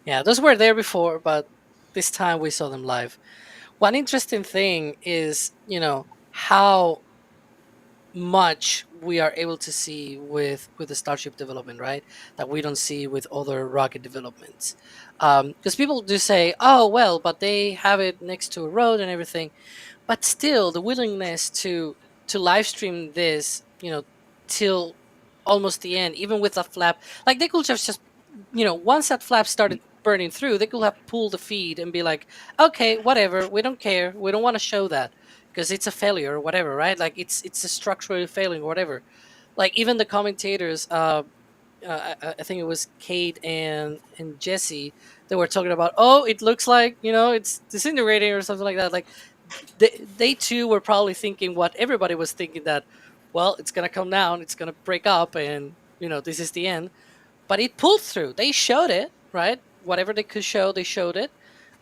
yeah, those were there before, but this time we saw them live. One interesting thing is, how much we are able to see with the Starship development, right? That we don't see with other rocket developments. Because people do say, oh well, but they have it next to a road and everything. But still, the willingness to live stream this, till almost the end, even with a flap, like they could just once that flap started burning through, they could have pulled the feed and be like, okay, whatever, we don't care, we don't want to show that because it's a failure or whatever, right? Like it's a structural failing or whatever. Like even the commentators, I think it was Kate and Jesse, they were talking about, oh, it looks like it's disintegrating or something like that. Like they too were probably thinking what everybody was thinking, that well, it's gonna come down, it's gonna break up, and this is the end. But it pulled through. They showed it, right? Whatever they could show, they showed it.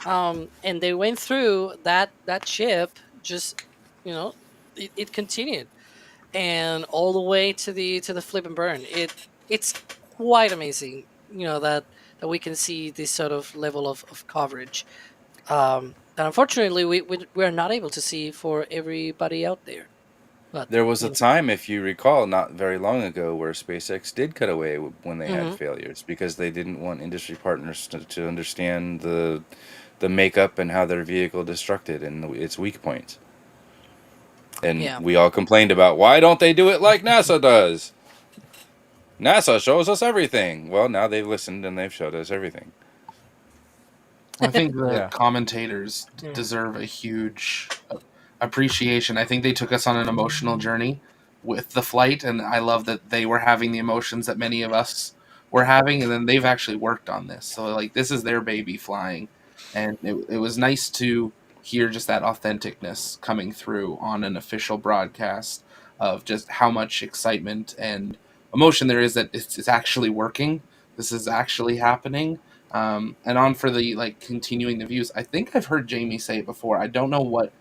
And they went through that ship. Just it continued, and all the way to the flip and burn. It's quite amazing, that we can see this sort of level of coverage. That unfortunately we're not able to see for everybody out there. But
There was a time, if you recall, not very long ago, where SpaceX did cut away when they had failures because they didn't want industry partners to understand the makeup and how their vehicle destructed and its weak points. And we all complained about, why don't they do it like NASA does? NASA shows us everything. Well, now they've listened and they've showed us everything.
I think the commentators deserve a huge appreciation. I think they took us on an emotional journey with the flight, and I love that they were having the emotions that many of us were having, and then they've actually worked on this. So like this is their baby flying, and it was nice to hear just that authenticness coming through on an official broadcast of just how much excitement and emotion there is that it's actually working. This is actually happening. And on for the like continuing the views. I think I've heard Jamie say it before. I don't know what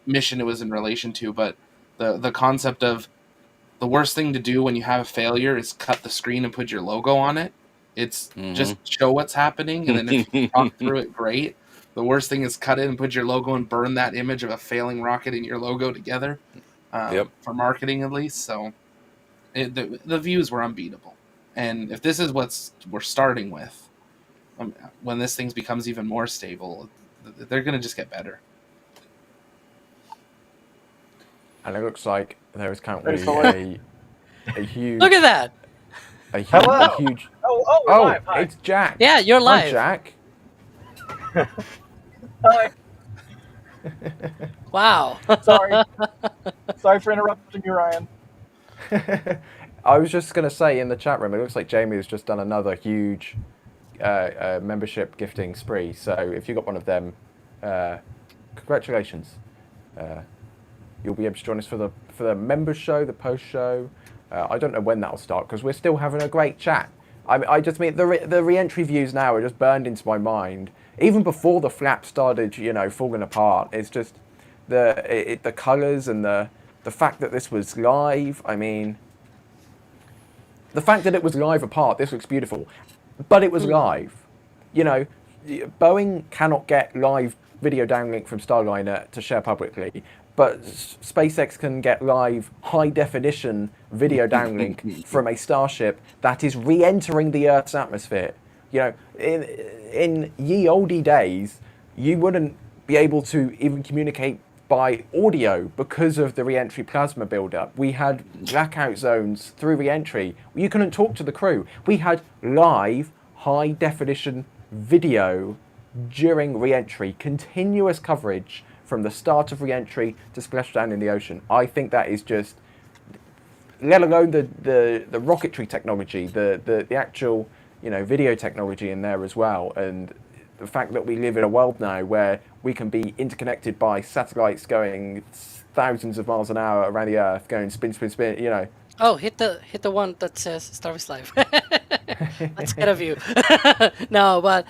mission it was in relation to, but the concept of the worst thing to do when you have a failure is cut the screen and put your logo on it. It's just show what's happening, and then if you talk through it, great. The worst thing is cut it and put your logo and burn that image of a failing rocket and your logo together,
Yep.
for marketing at least. So the views were unbeatable. And if this is what we're starting with, when this thing becomes even more stable, they're going to just get better.
And it looks like there is
Praise
currently
the
a huge.
Look at that.
Hello.
A huge.
Oh, we're live. Hi.
It's Jack.
Yeah, you're
Hi,
live.
Jack.
Hi.
Wow.
Sorry for interrupting you, Ryan.
I was just going to say in the chat room, it looks like Jamie has just done another huge membership gifting spree. So if you got one of them, congratulations. You'll be able to join us for the members show, the post show. I don't know when that'll start because we're still having a great chat. I just mean the re-entry views now are just burned into my mind. Even before the flap started, falling apart. It's just the colours and the fact that this was live. I mean, the fact that it was live apart. This looks beautiful, but it was live. Boeing cannot get live video downlink from Starliner to share publicly, but SpaceX can get live high-definition video downlink from a Starship that is re-entering the Earth's atmosphere. In ye olde days, you wouldn't be able to even communicate by audio because of the re-entry plasma buildup. We had blackout zones through re-entry. You couldn't talk to the crew. We had live high-definition video during re-entry, continuous coverage from the start of re-entry to splashdown in the ocean. I think that is just, let alone the rocketry technology, the actual video technology in there as well, and the fact that we live in a world now where we can be interconnected by satellites going thousands of miles an hour around the Earth, going spin, spin, spin.
Oh, hit the one that says Starvis Live. That's kind of you. No, but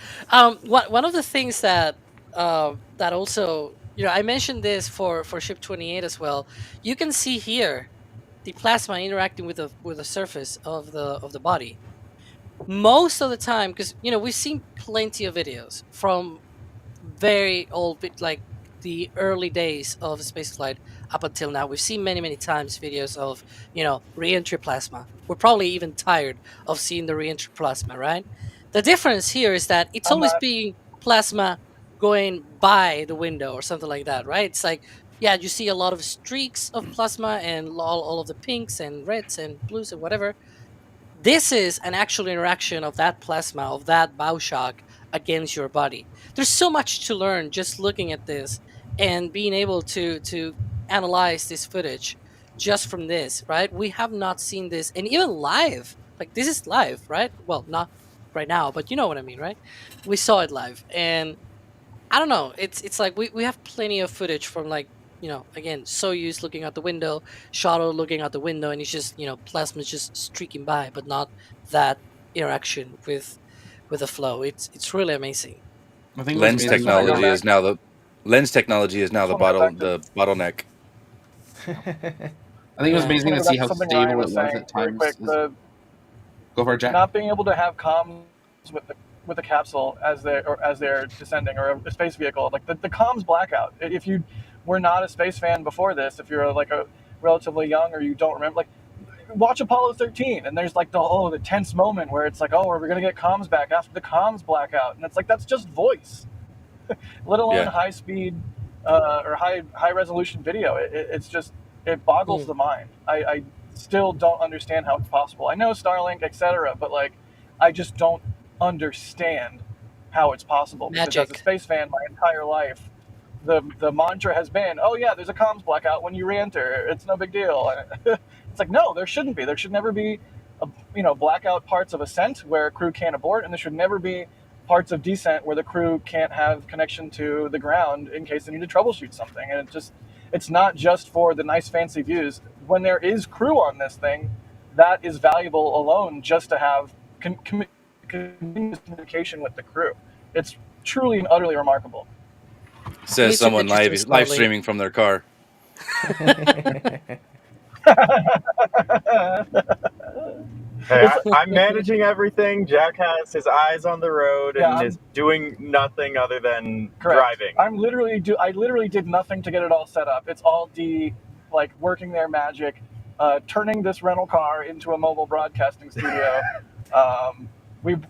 one of the things that also, I mentioned this for Ship 28 as well. You can see here the plasma interacting with the surface of the body. Most of the time, because we've seen plenty of videos from very old, like the early days of spaceflight up until now. We've seen many times videos of re-entry plasma. We're probably even tired of seeing the re-entry plasma, right? The difference here is that it's always being plasma going by the window or something like that, right? It's like, yeah, you see a lot of streaks of plasma and all of the pinks and reds and blues and whatever. This is an actual interaction of that plasma, of that bow shock against your body. There's so much to learn just looking at this and being able to analyze this footage just from this, right? We have not seen this, and even live. Like, this is live, right? Well, not right now, but you know what I mean, right? We saw it live, and I don't know. It's like we have plenty of footage from, like, again, Soyuz looking out the window, Shuttle looking out the window, and it's just, plasma just streaking by, but not that interaction with the flow. It's really amazing.
I think
Lens technology is now the bottleneck.
I think it was amazing to see how stable it was at times. Go for it, Jack.
Not being able to have comms with the capsule as they're descending, or a space vehicle, like the comms blackout. If you were not a space fan before this, if you're like a relatively young or you don't remember, like, watch Apollo 13, and there's like the tense moment where it's like, oh, are we gonna get comms back after the comms blackout? And it's like, that's just voice, let alone high speed or high resolution video. It's just, it boggles the mind. I still don't understand how it's possible. I know Starlink, etc., but like, I just don't understand how it's possible.
Magic.
Because as a space fan my entire life, the mantra has been, oh yeah, there's a comms blackout when you re-enter. It's no big deal. It's It's like, no, there shouldn't be. There should never be, blackout parts of ascent where crew can't abort, and there should never be parts of descent where the crew can't have connection to the ground in case they need to troubleshoot something. And it's not just for the nice fancy views. When there is crew on this thing, that is valuable alone just to have continuous communication with the crew. It's truly and utterly remarkable.
Says
Needs to
someone
digest it
live
slowly.
streaming from their car.
Hey, I'm managing everything. Jack has his eyes on the road and is doing nothing other than driving.
I literally did nothing to get it all set up. It's all working their magic, turning this rental car into a mobile broadcasting studio.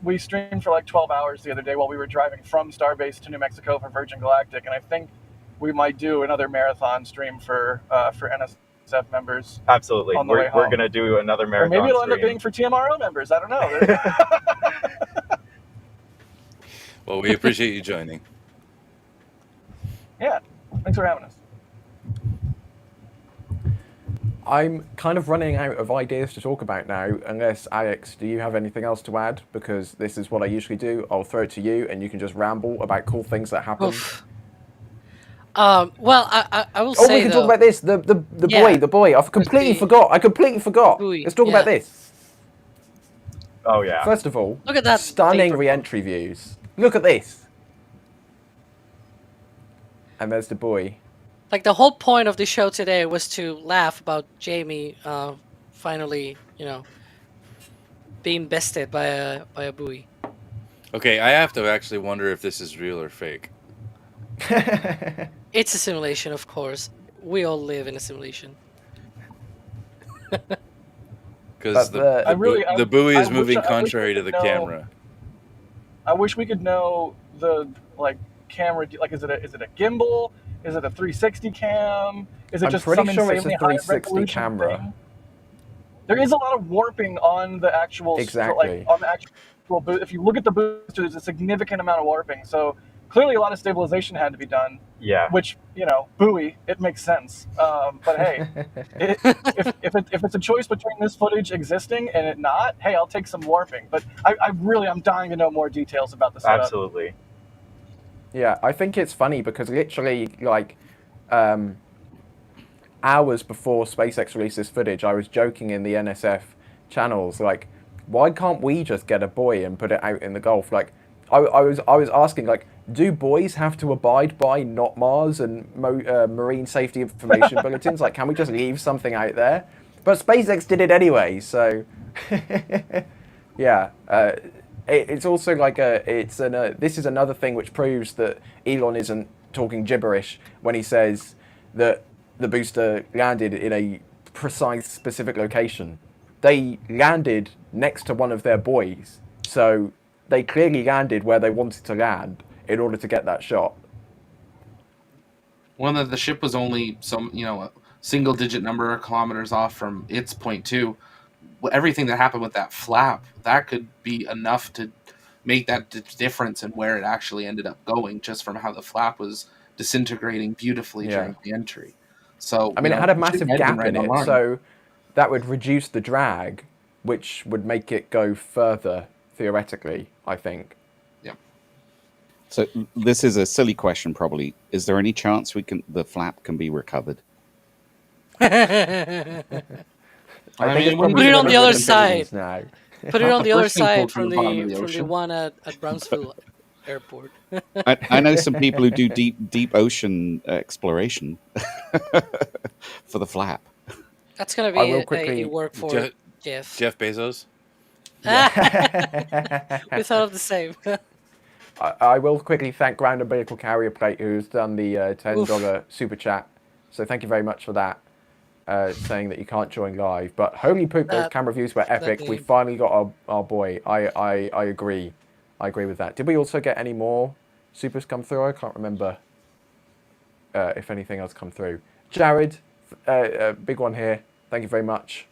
We streamed for like 12 hours the other day while we were driving from Starbase to New Mexico for Virgin Galactic, and I think we might do another marathon stream for NSF members.
Absolutely.
On the way home.
We're going to do another marathon
Or maybe it'll end up
stream.
being for TMRO members. I don't know.
Well, we appreciate you joining.
Yeah. Thanks for having us.
I'm kind of running out of ideas to talk about now, unless, Alex, do you have anything else to add? Because this is what I usually do. I'll throw it to you, and you can just ramble about cool things that happen.
Oof. Well, I will say,
we can talk about this. The boy. I completely forgot.
Buoy,
Let's talk about this.
Oh, yeah.
First of all,
Look at that
stunning
paper.
re-entry views. Look at this. And there's the boy.
Like, the whole point of the show today was to laugh about Jamie finally, being bested by a buoy.
Okay, I have to actually wonder if this is real or fake.
It's a simulation, of course. We all live in a simulation.
Because the buoy is moving contrary to the camera.
I wish we could know the camera. Like, is it a gimbal? Is it a 360 cam? Is it
I'm
just
pretty
some
sure it's a
insanely high
360
resolution
camera.
thing? There is a lot of warping on the actual
Exactly.
on the actual boost. If you look at the booster, there's a significant amount of warping. So clearly, a lot of stabilization had to be done.
Yeah.
Which, buoy, it makes sense. But hey, if it's a choice between this footage existing and it not, hey, I'll take some warping. But I'm dying to know more details about the setup.
Absolutely.
Yeah, I think it's funny because literally, hours before SpaceX released this footage, I was joking in the NSF channels, like, why can't we just get a buoy and put it out in the Gulf? Like, I was asking, like, do buoys have to abide by not Mars and marine safety information bulletins? Like, can we just leave something out there? But SpaceX did it anyway, so yeah. It's also like this is another thing which proves that Elon isn't talking gibberish when he says that the booster landed in a precise, specific location. They landed next to one of their buoys, so they clearly landed where they wanted to land in order to get that shot.
One that the ship was only a single-digit number of kilometers off from its point 2. Everything that happened with that flap, that could be enough to make that difference in where it actually ended up going, just from how the flap was disintegrating beautifully during the entry. So
I mean, it had a massive gap
right
in it, so that would reduce the drag, which would make it go further, theoretically, I think.
Yeah.
So this is a silly question, probably. Is there any chance the flap can be recovered?
I think it's
put it on the other side.
Now.
Put it on the other side from
the
the one at Brownsville Airport.
I know some people who do deep ocean exploration for the flap.
That's going to be a work for Jeff.
Jeff Bezos?
We thought of the same.
I will quickly thank Ground Umbilical Carrier Plate, who's done the $10 super chat. So thank you very much for that. Saying that you can't join live, but holy poop, those camera views were epic. We finally got our boy. I agree. I agree with that. Did we also get any more supers come through? I can't remember if anything else come through. Jared, big one here. Thank you very much.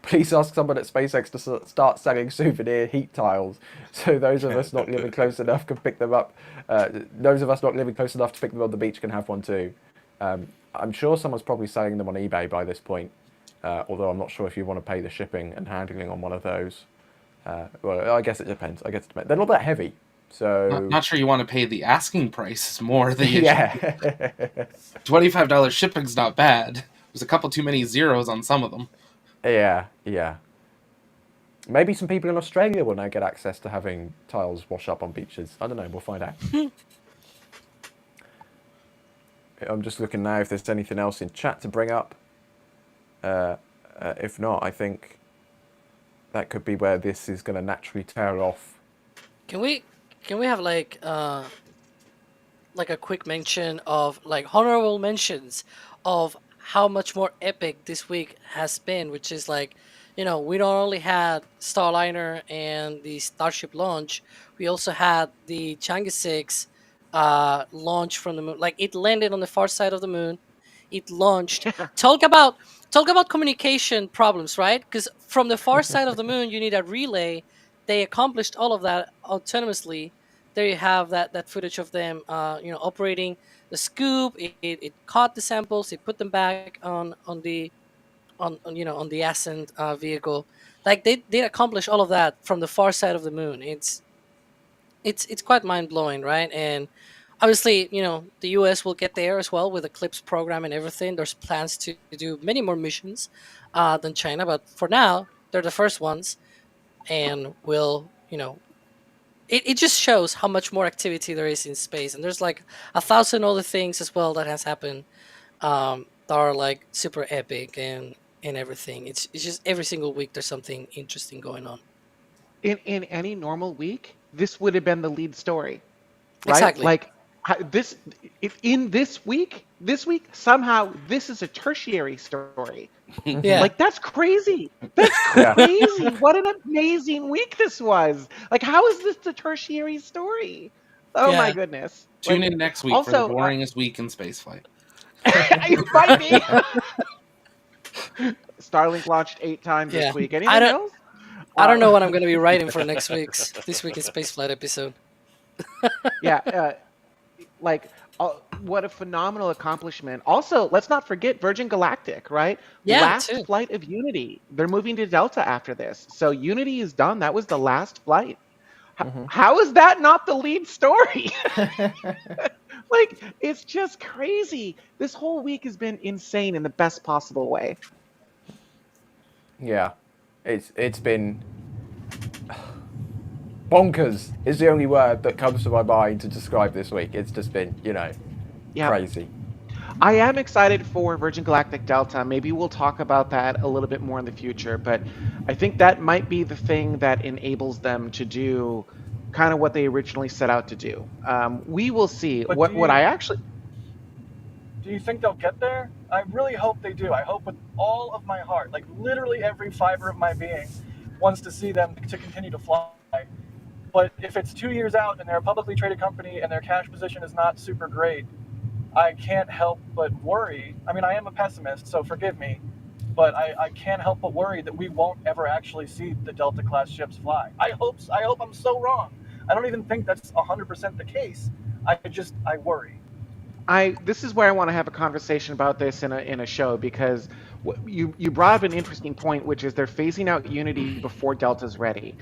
Please ask someone at SpaceX to start selling souvenir heat tiles, so those of us not living close enough can pick them up. Those of us not living close enough to pick them on the beach can have one too. I'm sure someone's probably selling them on eBay by this point. Although I'm not sure if you want to pay the shipping and handling on one of those. Well, I guess it depends. They're not that heavy, so
Not sure you want to pay the asking price. Is more the issue.
yeah.
$25 shipping's not bad. There's a couple too many zeros on some of them.
Yeah. Maybe some people in Australia will now get access to having tiles wash up on beaches. I don't know. We'll find out. I'm just looking now if there's anything else in chat to bring up. If not, I think that could be where this is going to naturally tail off.
Can we have like a quick mention of like honorable mentions of how much more epic this week has been, which is like, we not only had Starliner and the Starship launch, we also had the Chang'e 6 launch from the moon. Like, it landed on the far side of the moon. It launched. Talk about communication problems, right? Because from the far side of the moon, you need a relay. They accomplished all of that autonomously. There you have that footage of them, operating the scoop. It caught the samples. It put them back on the ascent vehicle. Like, they accomplish all of that from the far side of the moon. It's quite mind blowing, right? And obviously, the US will get there as well with Eclipse program and everything. There's plans to do many more missions than China, but for now, they're the first ones, and it just shows how much more activity there is in space. And there's like 1,000 other things as well that has happened that are like super epic and everything. It's just every single week there's something interesting going on.
In any normal week, this would have been the lead story, right?
Exactly.
Like this week somehow this is a tertiary story.
Yeah.
Like, that's crazy. That's crazy. What an amazing week this was. Like, how is this the tertiary story? Oh my goodness.
Tune in next week for the boringest week in spaceflight.
You might be. Starlink launched 8 times this week. Anything else?
I don't know what I'm going to be writing for this week's spaceflight episode.
What a phenomenal accomplishment. Also, let's not forget Virgin Galactic, right?
Yeah,
last
too.
flight of Unity. They're moving to Delta after this. So Unity is done. That was the last flight. How is that not the lead story? Like, it's just crazy. This whole week has been insane in the best possible way.
Yeah. It's been bonkers is the only word that comes to my mind to describe this week. It's just been, crazy.
I am excited for Virgin Galactic Delta. Maybe we'll talk about that a little bit more in the future, but I think that might be the thing that enables them to do kind of what they originally set out to do. We will see.
But do you think they'll get there? I really hope they do. I hope with all of my heart, like literally every fiber of my being wants to see them to continue to fly. But if it's 2 years out and they're a publicly traded company and their cash position is not super great, I can't help but worry. I mean, I am a pessimist, so forgive me, but I can't help but worry that we won't ever actually see the Delta class ships fly. I hope I'm so wrong. I don't even think that's 100% the case. I worry.
This is where I want to have a conversation about this in a show, because you brought up an interesting point, which is they're phasing out Unity before Delta's ready.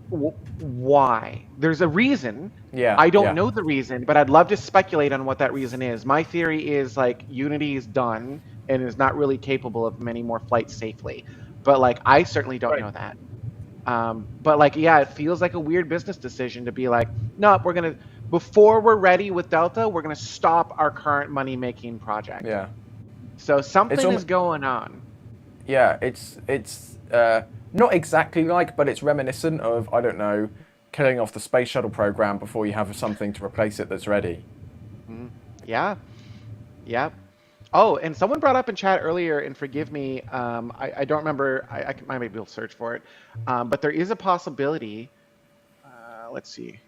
Why? There's a reason.
Yeah.
I don't know the reason, but I'd love to speculate on what that reason is. My theory is like Unity is done and is not really capable of many more flights safely. But like, I certainly don't know that. But like, it feels like a weird business decision to be like, no, before we're ready with Delta, we're gonna stop our current money-making project.
Yeah.
So something is going on.
Yeah, it's not exactly like, but it's reminiscent of, I don't know, killing off the space shuttle program before you have something to replace it that's ready.
Yeah. Oh, and someone brought up in chat earlier, and forgive me, I don't remember, I might be able to search for it, but there is a possibility. Let's see.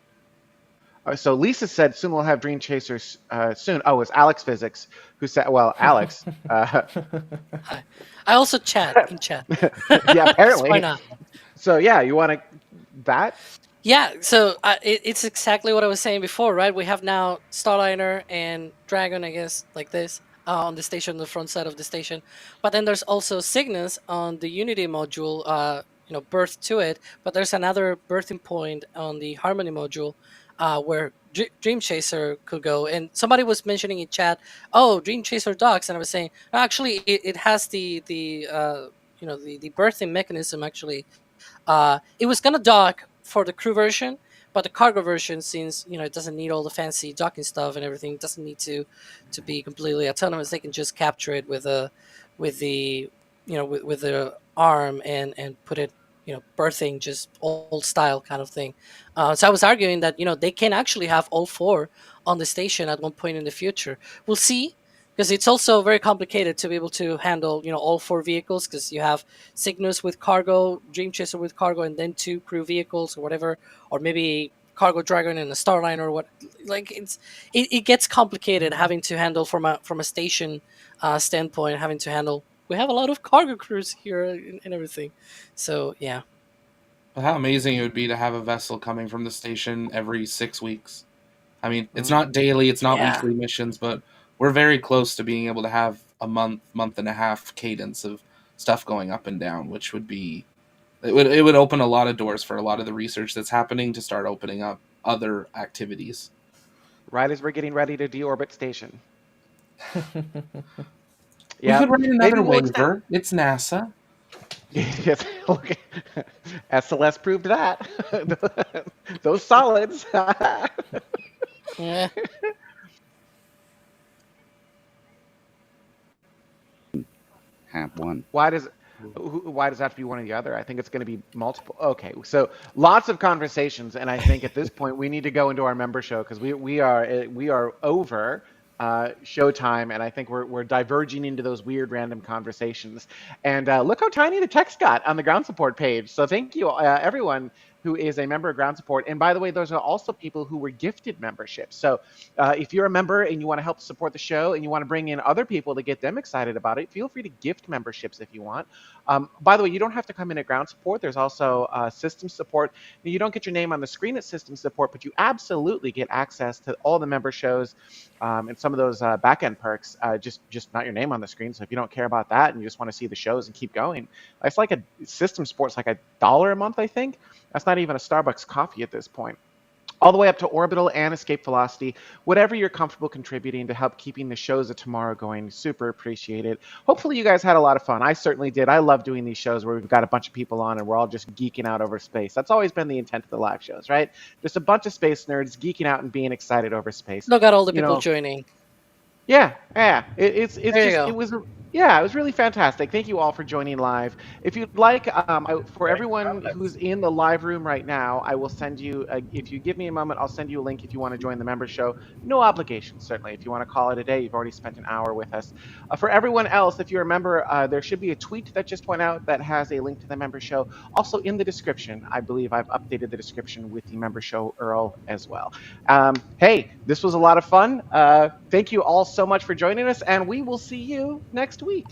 So Lisa said soon we'll have Dream Chasers soon. Oh, it was Alex Physics who said, well, Alex.
I also chat in chat.
Yeah, apparently.
Why not?
So yeah, you want that?
Yeah, so it's exactly what I was saying before, right? We have now Starliner and Dragon, I guess, like this. on the station, the front side of the station. But then there's also Cygnus on the Unity module, birth to it. But there's another birthing point on the Harmony module, where Dream Chaser could go. And somebody was mentioning in chat, oh, Dream Chaser docks, and I was saying, no, actually, it has the birthing mechanism. Actually, it was gonna dock for the crew version, but the cargo version, since it doesn't need all the fancy docking stuff and everything, doesn't need to be completely autonomous. They can just capture it with with the arm and put it birthing, just old style kind of thing. So I was arguing that they can actually have all four on the station at one point in the future. We'll see, because it's also very complicated to be able to handle all four vehicles, because you have Cygnus with cargo, Dream Chaser with cargo, and then two crew vehicles or whatever, or maybe Cargo Dragon and a Starliner or what. Like it gets complicated having to handle from a station standpoint, having to handle. We have a lot of cargo crews here and everything, so yeah.
But how amazing it would be to have a vessel coming from the station every 6 weeks. I mean, it's not daily, it's not
Yeah.
weekly missions, but we're very close to being able to have a month and a half cadence of stuff going up and down, which would be it would open a lot of doors for a lot of the research that's happening to start opening up other activities.
Right as we're getting ready to deorbit station.
We could write another waiver. It's NASA.
Yes, look, SLS proved that. Those solids.
Yeah.
Have one.
Why does it have to be one or the other? I think it's going to be multiple. Okay, so lots of conversations, and I think at this point we need to go into our member show, because we are over showtime, and I think we're diverging into those weird random conversations. And look how tiny the text got on the ground support page. So thank you everyone who is a member of ground support. And by the way, those are also people who were gifted memberships. So if you're a member and you want to help support the show and you want to bring in other people to get them excited about it, feel free to gift memberships if you want. By the way, you don't have to come in at ground support. There's also system support. You don't get your name on the screen at system support, but you absolutely get access to all the member shows and some of those back-end perks, just not your name on the screen. So if you don't care about that and you just want to see the shows and keep going, it's like a system support's like $1 a month, I think. That's not even a Starbucks coffee at this point. All the way up to orbital and escape velocity, whatever you're comfortable contributing to help keeping the shows of tomorrow going, super appreciated. Hopefully you guys had a lot of fun. I certainly did. I love doing these shows where we've got a bunch of people on and we're all just geeking out over space. That's always been the intent of the live shows, right? Just a bunch of space nerds geeking out and being excited over space.
Look at all the people joining.
Yeah. It was really fantastic. Thank you all for joining live. If you'd like, for everyone who's in the live room right now, I will send you, if you give me a moment, I'll send you a link if you want to join the member show. No obligation, certainly. If you want to call it a day, you've already spent an hour with us. For everyone else, if you're a member, there should be a tweet that just went out that has a link to the member show. Also in the description, I believe I've updated the description with the member show URL as well. Hey, this was a lot of fun. Thank you all so much for joining us, and we will see you next week.